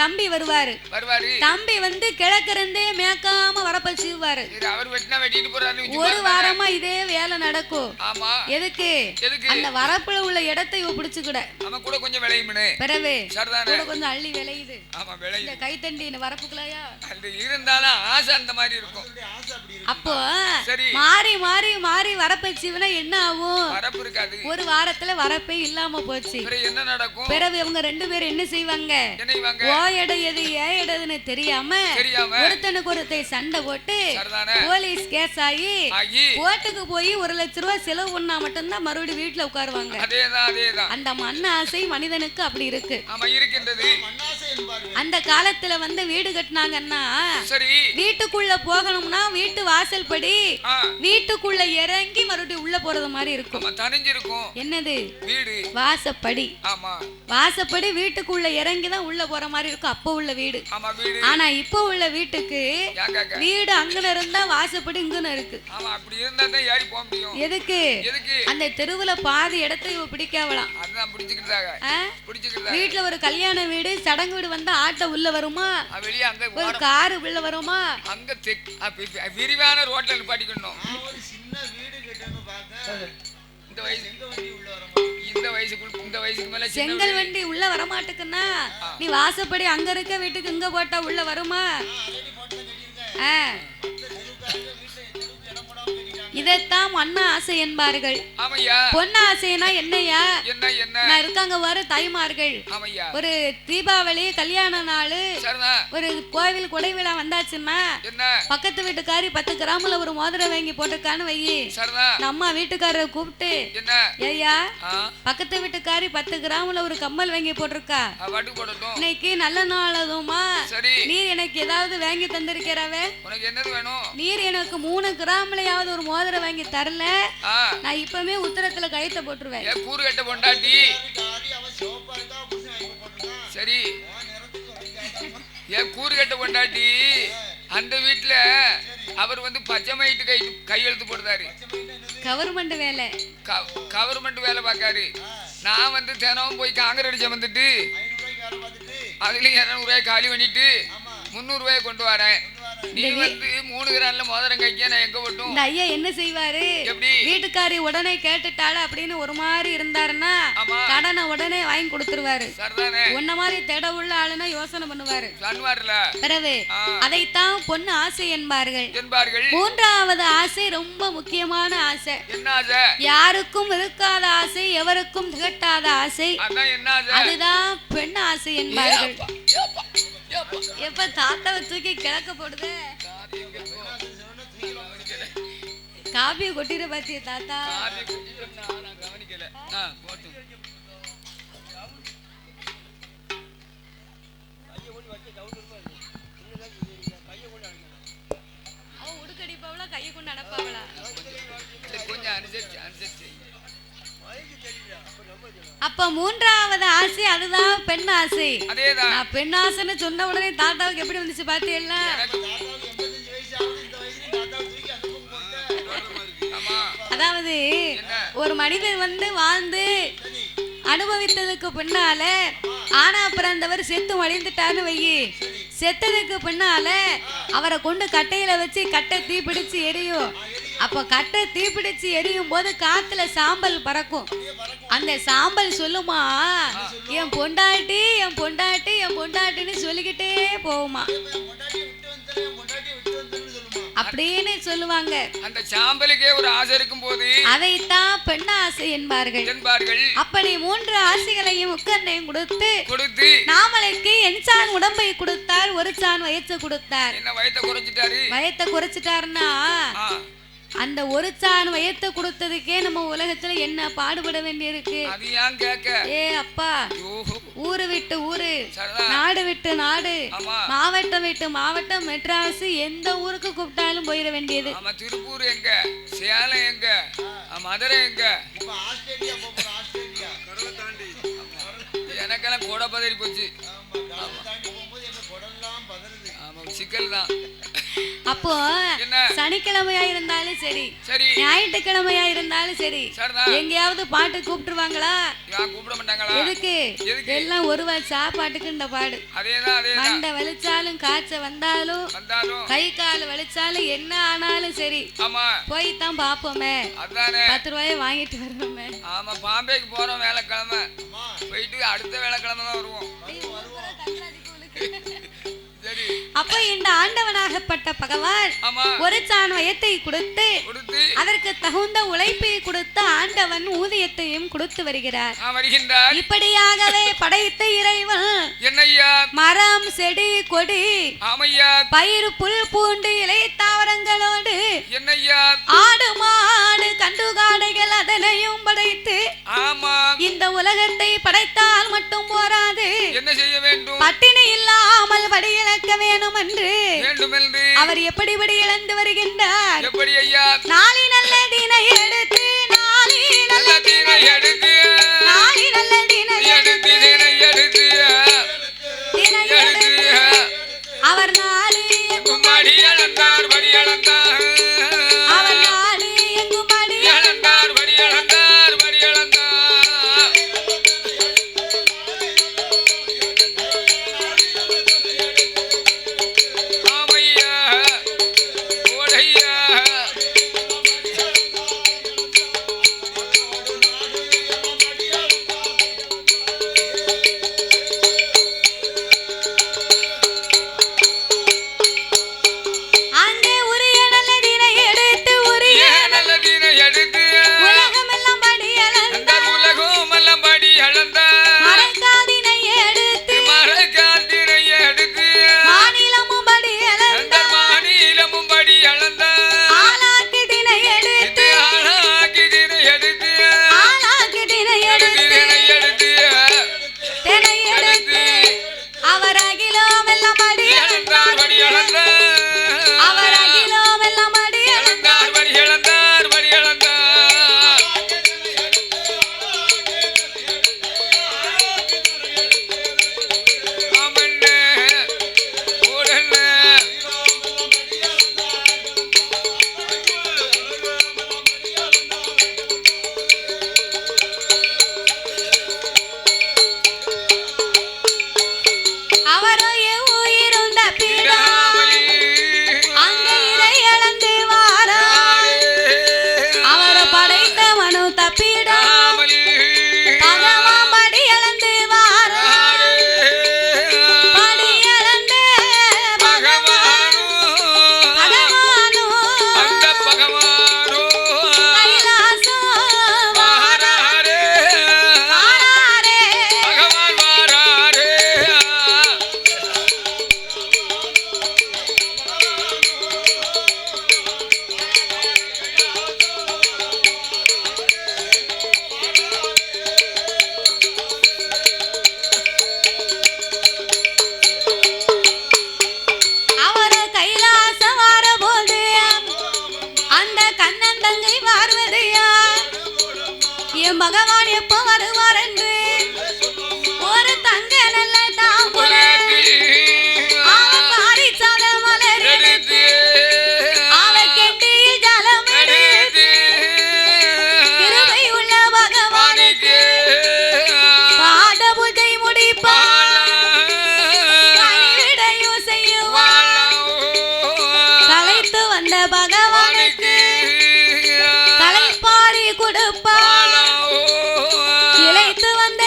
தம்பி வருவாரு. தம்பி வந்து கிழக்கு இருந்தே மேக்காம வரப்ப செய்வாரு. ஒரு வாரமா இதே வேலை நடக்கும். எதுக்கு? அந்த வரப்புல உள்ள இடத்தை பிடிச்சுக்கிட கொஞ்சம் விளையுமே. பிறவே கொஞ்சம் அள்ளி விளையுது. கைத்தண்டி வரப்புக்குள்ளையா இருந்தாலும் ஆசை அந்த மாதிரி இருக்கும். அப்போ மாறி மாறி மாறி வரப்பச்சுனா என்ன ஆகும்? வரப்பு இருக்காது. ஒரு வாரத்துல வரப்பே இல்லாம போச்சு. என்ன நடக்கும்? பிறகு இவங்க 2 பேரும் என்ன செய்வாங்க? ஓ இடம் எது ஏ இடம்னு தெரியாம ஒருத்தனுக்கு ஒருத்தன் சண்டை போட்டு போலீஸ் கேஸ் ஆகி கோர்ட்டுக்கு போய் 1 லட்சம் ரூபாய் செலவு பண்ணா மட்டும்தான் மறுபடியும் வீட்டுல உட்காருவாங்க. அந்த மண் ஆசை மனிதனுக்கு அப்படி இருக்கு. அந்த காலத்துல வந்து வீடு கட்டினாங்கன்னா வீட்டுக்குள்ள போகணும்னா வீட்டு வாசல் படி வீட்டுக்குள்ள இறங்கி மறுபடியும் உள்ள போறது மாதிரி இருக்கும். என்னது? வீடு வாசப்படி. வாசப்படி வீட்டுக்குள்ள இறங்கிதான் உள்ள போற மாதிரி இருக்கும் அப்ப உள்ள வீடு. ஆனா இப்ப உள்ள வீட்டுக்கு வீடு அங்கன இருந்தா வாசப்படி இங்கன இருக்கு. எதுக்கு? அந்த தெருவுல பாதி இடத்தை பிடிக்காவலாம். வீட்டுல ஒரு கல்யாண வீடு சடங்கு வீடு வந்தா ஆட்டோ உள்ள வருமா? ஒரு காரு உள்ள வருமா? அங்க விரிவான ரோட்ல நிப்பாட்டிக்கணும். இந்த வயசுக்கு மேல செங்கல் வண்டி உள்ள வர மாட்டேக்குன்னா நீ வாசப்படி அங்க இருக்க வீட்டுக்கு இங்க போட்டா உள்ள வருமா? இதைத்தான் மண்ண ஆசை என்பார்கள். பொன்ன ஆசைனா என்னையா? இருக்காங்க வர தாய்மார்கள். ஒரு தீபாவளி கல்யாண நாள் ஒரு கோவில் கொடை விழா வந்தாச்சுன்னா பக்கத்து வீட்டுக்காரி 10 கிராம்ல ஒரு மோதிரம் வாங்கி போட்டிருக்கான்னு வையி, நம்ம வீட்டுக்காரரை கூப்பிட்டு ஐயா பக்கத்து வீட்டுக்காரி 10 கிராம்ல ஒரு கம்மல் வாங்கி போட்டிருக்கா, இன்னைக்கு நல்ல நாளதுமா நீர் எனக்கு ஏதாவது வாங்கி தந்திருக்கிறாவே, நீர் எனக்கு 3 கிராம்லயாவது ஒரு மோதிரம் வாங்கி தரல நான் இப்பவே உத்தரத்துல கையெழுத்து போட்டுருவேன். கூறுகட்ட பொண்டாட்டி சரி ஏன் கூறுகட்ட பொண்டாட்டி அந்த வீட்டுல அவர் வந்து பச்சை மயிட்டு கையெழுத்து போடுறாரு. கவர்மெண்ட் வேலை கவர்மெண்ட் வேலை பார்க்காரு. நான் வந்து தினமும் போய் காங்கிரட் வந்துட்டு அதுல 200 ரூபாய் காலி பண்ணிட்டு 300 ரூபாய் கொண்டு வரேன். நீ வந்து 3 கிராம்ல மோதிரம் கைக்க நான் எங்க போட்டும்? இந்த ஐயா என்ன செய்வாரு? வீட்டுக்காரி உடனே கேட்டுட்டாள அப்படின்னு ஒரு மாதிரி இருந்தாருன்னா கடனை உடனே வாங்கி கொடுத்துருவாரு. உன்ன மாதிரி தெட உள்ள ஆளுனா யோசனை பண்ணுவாரு. பிறகு அதைத்தான் பொண்ணு ஆசை என்பார்கள். 3வது ஆசை ரொம்ப முக்கியமான ஆசை. யாருக்கும் இருக்காத ஆசை, எவருக்கும் திகட்டாத ஆசை, அதுதான் பெண் ஆசை என்பார்கள். எப்ப தாத்தாவை தூக்கி கிழக்க போடுது காபியை கொட்டிட பாத்திய தாத்தா. அவ உடுக்கடிப்பாவளா கையை கொண்டு அடப்பாவளா? அப்ப 3வது ஆசை அதுதான் பெண் ஆசை. நான் பெண் ஆசைன்னு சொன்ன உடனே தாத்தாவுக்கு எப்படி வந்துச்சு பாத்தீங்களா? அதாவது ஒரு மனிதன் வந்து வாழ்ந்து அனுபவித்ததுக்கு பின்னால ஆனா பிறந்தவர் செத்து மடிந்துட்டான்னு வையி, செத்ததுக்கு பின்னால அவரை கொண்டு கட்டையில வச்சு கட்டை தீப்பிடிச்சு எரியும். அப்ப கட்டை தீப்பிடிச்சு எரியும் போது காத்துல சாம்பல் பறக்கும். அந்த சாம்பல் சொல்லுமா என் பொண்டாட்டி என் பொண்டாட்டி என் பொண்டாட்டின்னு சொல்லிக்கிட்டே போகுமா. அப்படின்னு சொல்லுவாங்க. அந்த சாம்பலுக்கே ஒரு ஆசை இருக்கும் போது அதைத்தான் பெண்ணாசை என்பார்கள். அப்படி 3 ஆசைகளையும் உட்கண்ணையும் கொடுத்து நாமளுக்கு என்சான் உடம்பை கொடுத்தார், ஒரு சான் வயத்தை கொடுத்தார். என்ன வயத்தை குறைச்சிட்டாரு? வயத்தை குறைச்சிட்டாருன்னா அந்த ஒரு சான் வயத்தை கொடுத்ததுக்கே நம்ம உலகத்துல என்ன பாடுபட வேண்டியிருக்கு. ஏ அப்பா, ஊரு விட்டு ஊரு, நாடு விட்டு நாடு, மாவட்டம் விட்டு மாவட்டம், மெட்ராஸ், எந்த ஊருக்கு கூப்பிட்டாலும் போயிட வேண்டியது. திருப்பூர் எங்க, சேலம் எங்க, மதுரை எங்க, எனக்கெல்லாம் கூட பதறி போச்சு. சிக்கல் தான். அப்போ சனிக்கிழமையா இருந்தாலும் சரி, ஞாயிற்றுக்கிழமையா இருந்தாலும் சரி, எங்கேயாவது பாட்டு கூப்பிட்டுருவாங்களா? கூப்பிட மாட்டாங்களா? எதுக்கு? எல்லாம் ஒரு வாய் சாப்பாட்டுக்கு இந்த பாடு. மண்டை வலிச்சாலும், காய்ச்ச வந்தாலும், கை கால் வலிச்சாலும், என்ன ஆனாலும் சரி, போய்தான் பாப்போமே, 10 ரூபாய வாங்கிட்டு வருவோமே. ஆமா, பாம்பேக்கு போறோம் வேலைக்கிழமை, போயிட்டு அடுத்த வேலைக்கிழமை தான் வருவோம். அப்ப இந்த ஆண்டவனாகப்பட்ட பகவான் ஒரு சான் வயத்தை கொடுத்து அதற்கு தகுந்த உழைப்பை கொடுத்து ஆண்டவன் ஊதியத்தையும் கொடுத்து வருகிறார். இப்படியாகவே படைத்த இறைவன் மரம், செடி, கொடி, பயிர், புல், பூண்டு, இலை தாவரங்களோடு ஆடு, மாடு, கண்டுகாடைகள் அதனையும் படைத்து இந்த உலகத்தை படைத்தால் மட்டும் போராது, என்ன செய்ய வேண்டும்? பட்டினி இல்லாமல் படியிழக்க வேண்டும் என்று அவர் எப்படி படி இழந்து வருகின்றார்? எப்படி ஐயா? நாளை நல்ல தினை எடுத்து, நாளை நல்ல தினை எடுத்து, நாளை நல்ல தினை எடுத்து, தினை எடுத்து, தினை எடுத்து அவர் நாளை எங்கும் படி அளந்தார், படி அளந்தார், அவர் நாளை எங்கும் படி அளந்தார், படி அளந்தார், படி அளந்தார். பகவான் எப்போ வருவார் என்று ஒரு தங்க நல்ல தாம்பூலம் அவ பாரிசாத மலர் எடுத்து அவ கெட்டியில் ஜலம் எடுத்து கிருபை உள்ள பகவானுக்கு பாத பூஜை முடிப்பார் பணிவிடையும் செய்வார். களைத்து வந்த பகவானுக்கு தலைப்பாடி கொடுப்பார். இளைத்து வந்த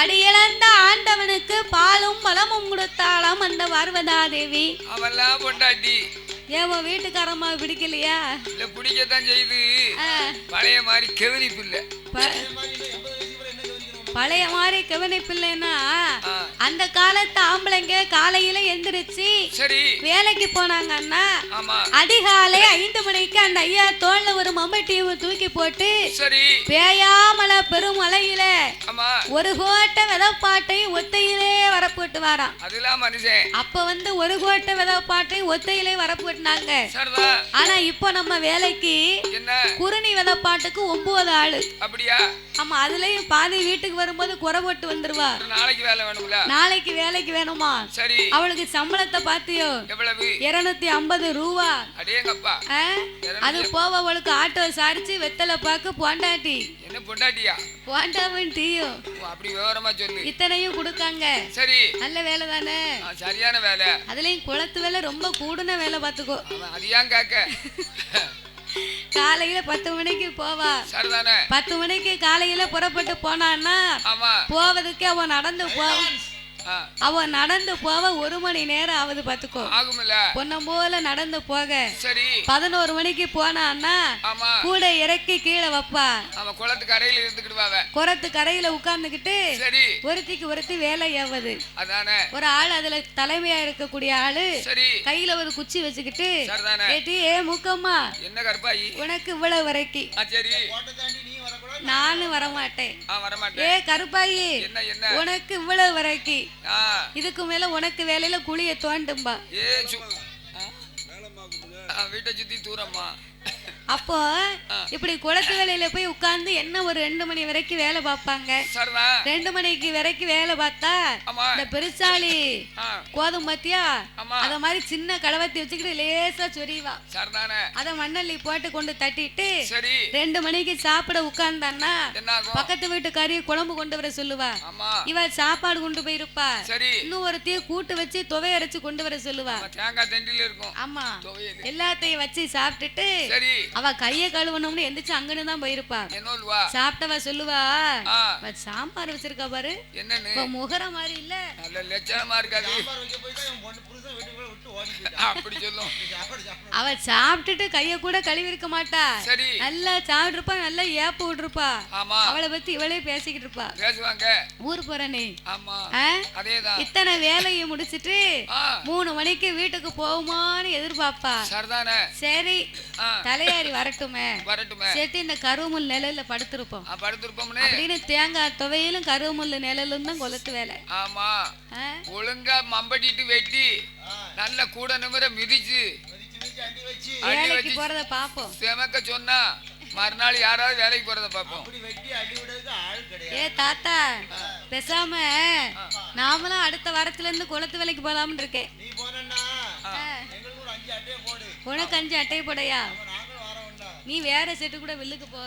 படியிழந்த ஆண்டவனுக்கு பாலும் பழமும் கொடுத்தாளாம் அந்த பார்வதா தேவி. அவெல்லாம் பொண்டாட்டி ஏவோ வீட்டுக்காரம்மா பிடிக்கலையா? இல்ல பிடிக்கத்தான் செய்து. பழைய மாதிரி கவனிப்பு இல்ல. பழைய மாதிரி கவனிப்பில்லைன்னா அந்த காலத்து ஆம்பளைங்க காலையில எந்திரிச்சு வேலைக்கு போனாங்கன்னா அதிகாலை 5 மணிக்கு அந்த ஐயா தோல்ல ஒரு மம்பட்டியை தூக்கி போட்டு பேயாமல பெரும் மலையில ஒரு கோட்டை விதப்பாட்டை ஒத்தையிலே வரப்போட்டு வாராம். அப்ப வந்து ஒரு கோட்டை விதப்பாட்டை ஒத்தையிலே வரப்போட்டுனாங்க. ஆனா இப்போ நம்ம வேலைக்கு குறுநி விதப்பாட்டுக்கு 9 ஆளு. ஆமா, அதுலயும் பாதி வீட்டுக்கு வரும்போது குறை போட்டு வந்துருவா. நாளைக்கு வேலைக்கு வேணுமா? அவளுக்கு சம்பளத்தை பாத்தியோ? 250 ரூபா. அது போவ அவளுக்கு ஆட்டோ சாரிச்சு வெத்தலை பாக்கு பொண்டாட்டி. என்ன பொண்டாட்டியா? பொண்டாவன் டீயும். அப்படி விவரமா சொல்லு. இத்தனையும் கொடுக்காங்க. சரி, நல்ல வேலை தானே? சரியான வேலை. அதுலயும் குளத்து வேலை ரொம்ப கூடுன வேலை பாத்துக்கோ. அது ஏன் காக்க? காலையில 10 மணிக்கு போவா. 10 மணிக்கு காலையில புறப்பட்டு போனான்னா போவதுக்கு அவன் நடந்து போவ 1 மணி நேரம் ஆகுது பாத்துக்கோ. பொன்ன போல நடந்து போக 11 மணிக்கு போனான்னா கூட இறக்கி கீழே வைப்பா. குளத்து கரையில உட்கார்ந்துகிட்டு ஒருத்திக்கு வேலை ஏவது. ஒரு ஆள் அதுல தலைமையா இருக்கக்கூடிய ஆளு கையில ஒரு குச்சி வச்சுக்கிட்டு ஏட்டி ஏ மூக்கம்மா உனக்கு இவ்வளவு வரைக்கும் நானும் வரமாட்டேன். ஏ கருப்பாயி உனக்கு இவ்வளவு வரைக்கும் இதுக்கு மேல உனக்கு வேலையில குழிய தோண்டும்பா. வீட்டை சுத்தி தூரமா. அப்போ இப்படி குளத்து வேலையில போய் உட்கார்ந்து என்ன ஒரு 2 மணி வரைக்கும் வேலை பார்ப்பாங்க. 2 மணிக்கு வரைக்கும் வேலை பார்த்தா இந்த பெருசாளி கோதும் பாத்தியா அத மாதிரி சின்ன கடவத்தி வச்சுக்கிட்டு லேசா சொரிவா. அத மண்ணள்ளி போட்டு கொண்டு தட்டிட்டு 2 மணிக்கு சாப்பிட உட்கார்ந்தான்னா பக்கத்து வீட்டுக்காரி குழம்பு கொண்டு வர சொல்லுவா. இவ சாப்பாடு கொண்டு போயிருப்பா. இன்னும் ஒருத்தைய கூட்டு வச்சு துவை அரைச்சு கொண்டு வர சொல்லுவா. ஆமா, எல்லாத்தையும் வச்சு சாப்பிட்டுட்டு அவ கைய கழுவணும்னு எந்திரிச்சு அங்கன்னு தான் போயிருப்பா. சாப்பிட்டவ சொல்லுவா, சாம்பார் வச்சிருக்கா பாரு, முகர மாதிரி இல்ல, நல்ல லட்சணமா இருக்காது. அவ சாப்பிட்டுட்டு கைய கூட கழுவி இருக்க மாட்டா. நல்லா சாப்பிட்டு இருப்பா, நல்லா ஏப்ப விட்டுருப்பா. அவளை பத்தி இவளே பேசிக்கிட்டு இருப்பா. ஊர் போறனே இத்தனை வேலையை முடிச்சிட்டு 3 மணிக்கு வீட்டுக்கு போகுமான்னு எதிர்பார்ப்பா. சரி தலையாரி வரட்டுமே சேர்த்து இந்த கருவமுள் நிலையில படுத்திருப்போம் அப்படின்னு தேங்காய் துவையிலும் கருவமுள் நிலையிலும் தான் கொளுத்து வேலை. ஆமா, ஒழுங்கா மம்பட்டிட்டு வெட்டி நல்ல கூட நிமிர மிதிச்சு வேலைக்கு போறத பாப்போம். செமக்க சொன்னா மறுநாள் யாராவது வேலைக்கு போறத பாப்போம். ஏ தாத்தா, பேசாம நாமளும் அடுத்த வாரத்துல இருந்து குளத்து வேலைக்கு போலாம்னு இருக்கேன். உனக்கு 5 அட்டை போடையா? நீ வேற செட்டு கூட வில்லுக்கு போ.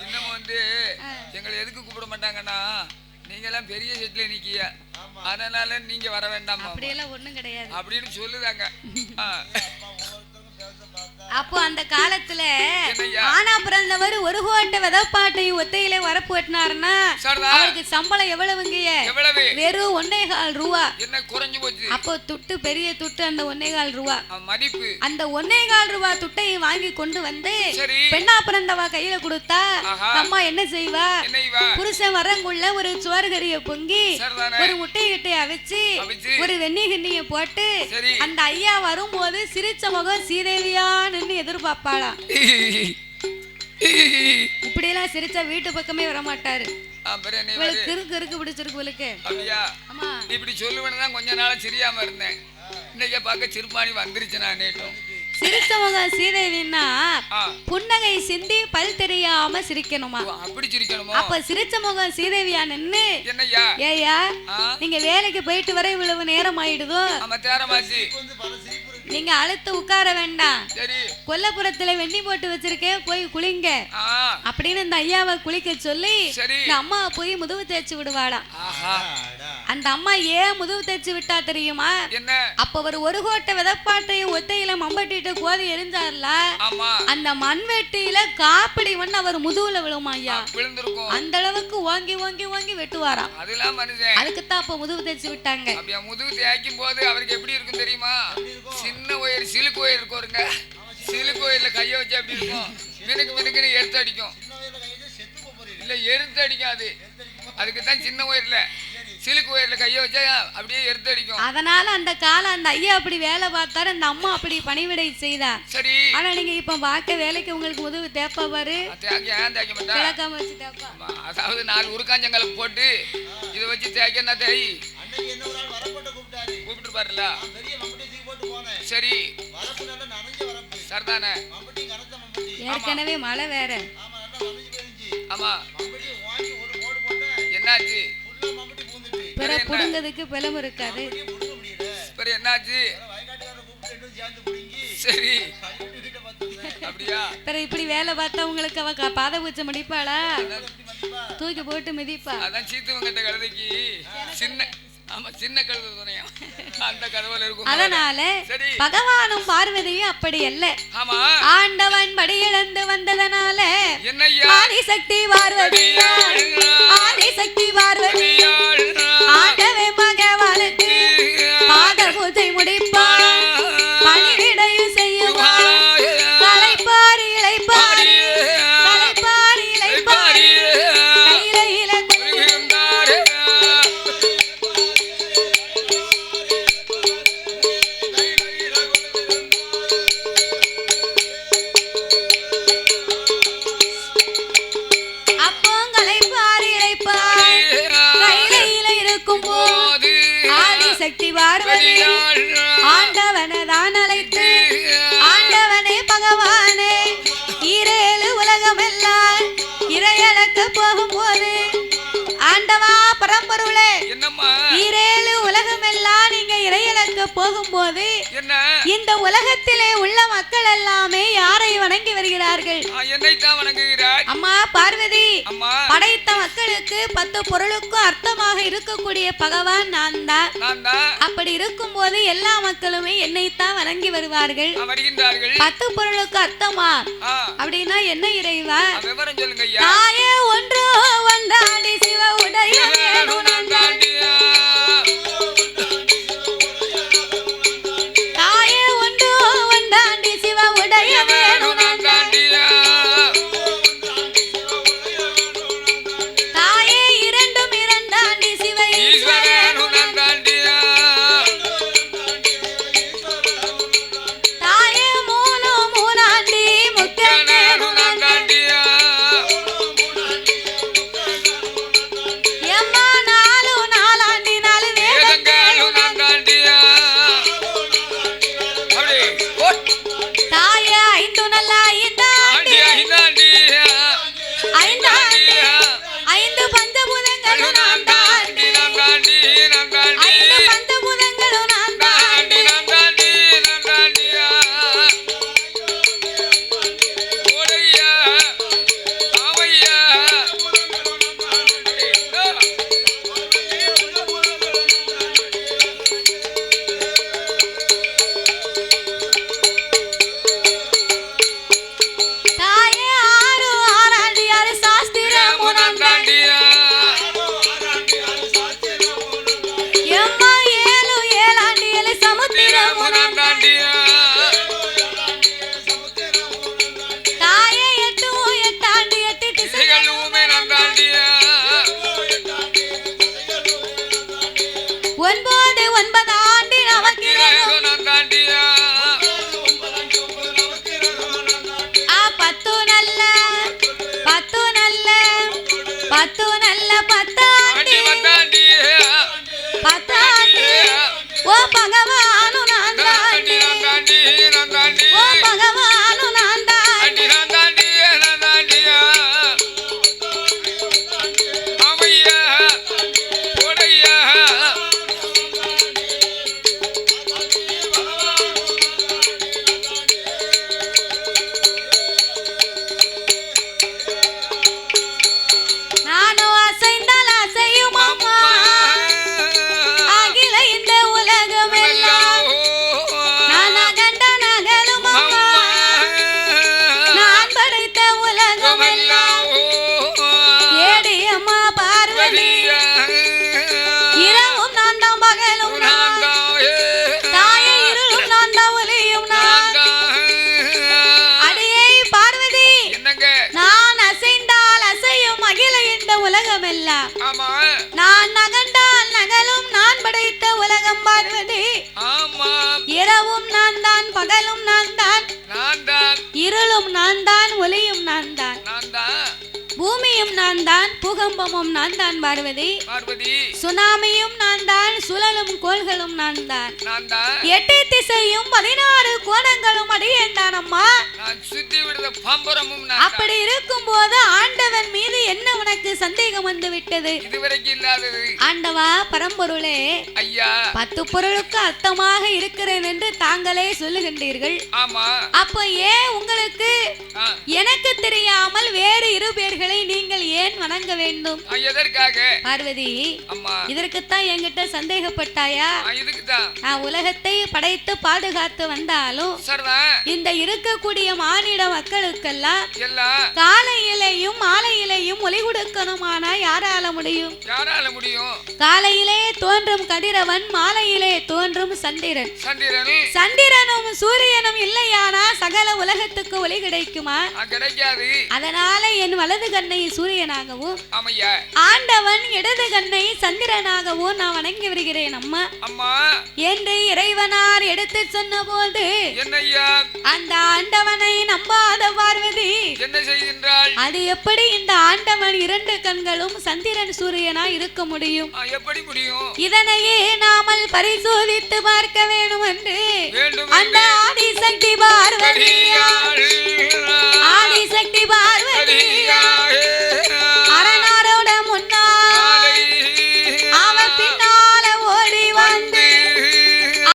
இன்னும் வந்து எங்களை எதுக்கு கூப்பிட மாட்டாங்கன்னா நீங்க எல்லாம் பெரிய செட்ல நிக்கிய, அதனால நீங்க வர வேண்டாம். அப்படியெல்லாம் ஒண்ணும் கிடையாது அப்படின்னு சொல்லுதாங்க. அப்போ அந்த காலத்துல ஆனா பிறந்தவர் ஒரு கோட்டை விதப்பாட்டையும் ஒத்தையிலே வரப்பு வெட்டினாருன்னா அவருக்கு சம்பளம் எவ்வளவுங்க? வெறும் 1.25 ரூபா. என்ன குறைஞ்சு போச்சு? அப்போ துட்டு பெரிய துட்டு அந்த 1.25 ரூபா மதிப்பு. அந்த 1.25 ரூபா துட்டை வாங்கி கொண்டு வந்து பெண்ணா பிறந்தவா கையில கொடுத்தா அம்மா என்ன செய்வா? புருஷன் வரங்குள்ள ஒரு சோறுகறிய பொங்கி ஒரு முட்டை கிட்டைய அவிச்சு ஒரு வெண்ணி கிண்ணிய போட்டு அந்த ஐயா வரும்போது சிரிச்ச முகம் சீதேவியான்னு எதிர்பார்ப்பாளா. இப்படி எல்லாம் சிரிச்சா வீட்டு பக்கமே வர மாட்டாரு. கிறுக்கு பிடிச்சிருக்கு. இப்படி சொல்லுவேன்னு கொஞ்ச நாளா சிரியாம இருந்தேன். இன்னைக்கு பார்க்க சிறுபாணி வந்துருச்சு. நான் நேட்டும் சிரிச்சவங்க சீதேவின்னா புன்னகை சிந்தி பல் தெரியாம சிரிக்கணுமா? அப்படி சிரிக்கணுமா? அப்ப சிரிச்ச முகம் சீதேவியா நின்னு ஏயா நீங்க வேலைக்கு போயிட்டு வர இவ்வளவு நேரம் ஆயிடுதோ, நீங்க அழுத்து உட்கார வேண்டாம், கொல்லப்புறத்துல வெண்ணி போட்டு வச்சிருக்கேன் போய் குளிங்க அப்படின்னு இந்த ஐயாவை குளிக்க சொல்லி இந்த அம்மா போய் முதுகு தேய்ச்சி விடுவாளா. அந்த அம்மா ஏன் முதுகு தைச்சு விட்டா தெரியுமா? என்ன? அப்ப ஒரு கோட்டை விதப்பாட்டையும் ஒத்தையில மம்பட்டிட்டு கோதி எரிஞ்சார்ல, அந்த மண்வெட்டியில காப்பிடி மண் அவர் முதுகுல விழுமா ஐயா, விழுந்திருக்கும். அந்த அளவுக்கு ஓங்கி ஓங்கி ஓங்கி வெட்டுவாராம். அதெல்லாம் மனுஷன். அதுக்குத்தான் அப்ப முதுகு தைச்சு விட்டாங்க. அப்படியே முதுகு தேய்க்கும் போது அவருக்கு எப்படி இருக்கும் தெரியுமா? சின்ன ஒயர் சிலுக்கு ஒயர் இருக்குங்க, சிலுக்கு ஒயர்ல கைய வச்சு அப்படி இருக்கும், மினுக்கு மினுக்குன்னு எடுத்து அடிக்கும். இல்ல எடுத்து அடிக்காது, அதுக்குதான் சின்ன ஒயர்ல சிலுக்கு ஒயர்ல கைய வச்சா அப்படியே எடுத்து அடிக்கும். அதனால அந்த காலம் அந்த ஐயா அப்படி வேலை பார்த்தாரு, அந்த அம்மா அப்படி பணிவிடை செய்தா. சரி. ஆனா நீங்க இப்ப பார்க்க வேலைக்கு உங்களுக்கு முதுகு தேப்பா பாரு, ஏன் தேய்க்க மாட்டா, தேய்க்காம வச்சு தேப்பா. அதாவது 4 உருக்காஞ்சங்களுக்கு போட்டு இதை வச்சு தேய்க்கன்னா தேய் கூப்பிட்டு பாருல. சரி சரிதானே, ஏற்கனவே மழை வேற. ஆமா என்னாச்சு? பிற புடுங்கிறதுக்கு பிளம் இருக்காது. என்னாச்சு? சரி அப்படியா? பிற இப்படி வேலை பார்த்தா உங்களுக்கு அவ பாத பூச்சை மடிப்பாளா, தூக்கி போட்டு மிதிப்பா. அதான் சீத்துவங்கிட்ட கழுதைக்கு சின்ன சின்ன கழுதை துணையா அந்த கதவுல இருக்கும். அதனால பகவானும் பார்வதியும் அப்படி அல்ல. ஆண்டவன் படி இழந்து வந்ததனால ஆதிசக்தி பார்வதியாள், ஆதிசக்தி பார்வதியாள் ஆண்டவே பகவானுக்கு பாத பூஜை முடிப்பாள், பணிவிடையும் செய்யுவாள். தலைப்பாரி இளைப்பாரி தலைப்பாரி இளைப்பாரி கையில சக்தி பார்வதி ஆண்டவனை தான் அழைத்து, ஆண்டவனே பகவானே ஈரேழு உலகமெல்லாம் இறையளக்க போகும்போது, ஆண்டவா பரம்பொருளே ஈரேழு உலகமெல்லாம் நீங்க இறையளக்க போகும்போது இந்த உலகத்திலே உள்ள மக்கள் எல்லாமே யாரை வணங்கி வருகிறார்கள்? என்னைத்தான் வணங்குகிறார். அம்மா பார்வதி, படைத்த மக்களுக்கு 10 பொருளுக்கும் அர்த்தமாக இருக்கக்கூடிய பகவான் நான் தான். அப்படி இருக்கும் போது எல்லா மக்களுமே என்னைத்தான் வணங்கி வருவார்கள். 10 பொருளுக்கு அர்த்தமா அப்படின்னா என்ன இறைவா? தாயே ஒன்றோ ஒன்றாடி சிவ உடைய தாயே ஒன்றோ ஒன்றாண்டி சிவ உடைய வேணும் தாயே இரண்டும் இரண்டாண்டி சிவ தாயே மூணு மூணாண்டி முக்கியம் எம்மா 4 4ஆண்டி 4 தாயே 5 நல்ல 5ஆண்டி 5 பஞ்சபூதங்களும் நான் தாண்டி 5 பஞ்சபூதங்களும் நான் தாண்டி தாயே 6 6ஆண்டி 6 சாஸ்திரமும் நான் தாண்டி எம்மா 7 7ஆண்டி 7 சமுத்திரமும் நான் தாண்டி தாயே 8 8ஆண்டி 8 திசைகளுமே நான் தாண்டி 9 9ஆண்டி நவக்கிரகம் நான் தாண்டி 10 நல்ல 10 நல்ல 10 நல்ல 10ஆண்டி 10ஆண்டி ஓ பகவானு நான் தாண்டி ஓ பகவானு நான் தாண்டி நானும் அசைந்தால் அசையும் அம்மா தான், பகலும் நான் தான், நான் தான், இருளும் நான் தான், ஒளியும் நான் தான், நான் தான், பூமியும் நான் தான், பூகம்பமும் நான் தான் பார்வதி, பார்வதி, சுனாமியும் நான் தான், சுழலும் கோள்களும் நான் தான், நான் தான், 8 திசையும் 16 கோணங்களும் அடியேன் தான் அம்மா. நான் சுத்தி விடுத பம்பரமும் நான் அப்படி இருக்கும் போது ஆண்டவன் மீது என்ன உனக்கு சந்தேகம் வந்து விட்டது? இதுவரைக்கும் இல்லாதது. ஆண்டவா பரம்பொருளே, ஐயா 10 பொருளுக்கு அர்த்தமாக இருக்கிறேன் என்று தாங்களே சொல்லுகின்றீர்கள். ஆமா. அப்போ ஏன் உங்களுக்கு எனக்கு தெரியாமல் வேறு 2 பேர்களை நீங்கள் ஏன் வணங்க வேண்டும்? எதற்காக பார்வதி? அம்மா, இதற்குத்தான் என்கிட்ட சந்தேகப்பட்டாயா? இதுக்குதான் நான் உலகத்தை படைத்து பாதுகாத்து வந்தாலும் இந்த இருக்கக்கூடிய மானிட மக்களுக்கெல்லாம் எல்லாம் காலையிலேயும் மாலையிலேயும் ஒளி கொடுக்கணுமானா யாரால முடியும்? யாரால முடியும்? காலையிலே தோன்றும் கதிரவன், மாலையிலே தோன்றும் சந்திரன். சந்திரனும் சூரியனும் இல்லையானா சகல உலகத்துக்கு ஒளி கிடைக்குமா? கிடைக்காது. அதனால என் வலது கண்ணை சூரியனாகவும் ஆமையா ஆண்டவன் இடது கண்ணை சந்திரனாகவும் நான் வணங்கி வருகிறேன் அம்மா. அம்மா என்று இறைவனார் எடுத்து சொன்ன போது என்னையா அந்த ஆண்டவனை நம்பாத பார்வதி என்ன செய்கின்றாள்? அது எப்படி இந்த ஆண்டவன் 2 கண்களும் சந்திரன் சூரியனா இருக்க முடியும்? எப்படி முடியும்? இதனையே நாமல் பரிசோதித்து பார்க்க வேண்டும் என்று அந்த ஆதிசக்தி பார்வதி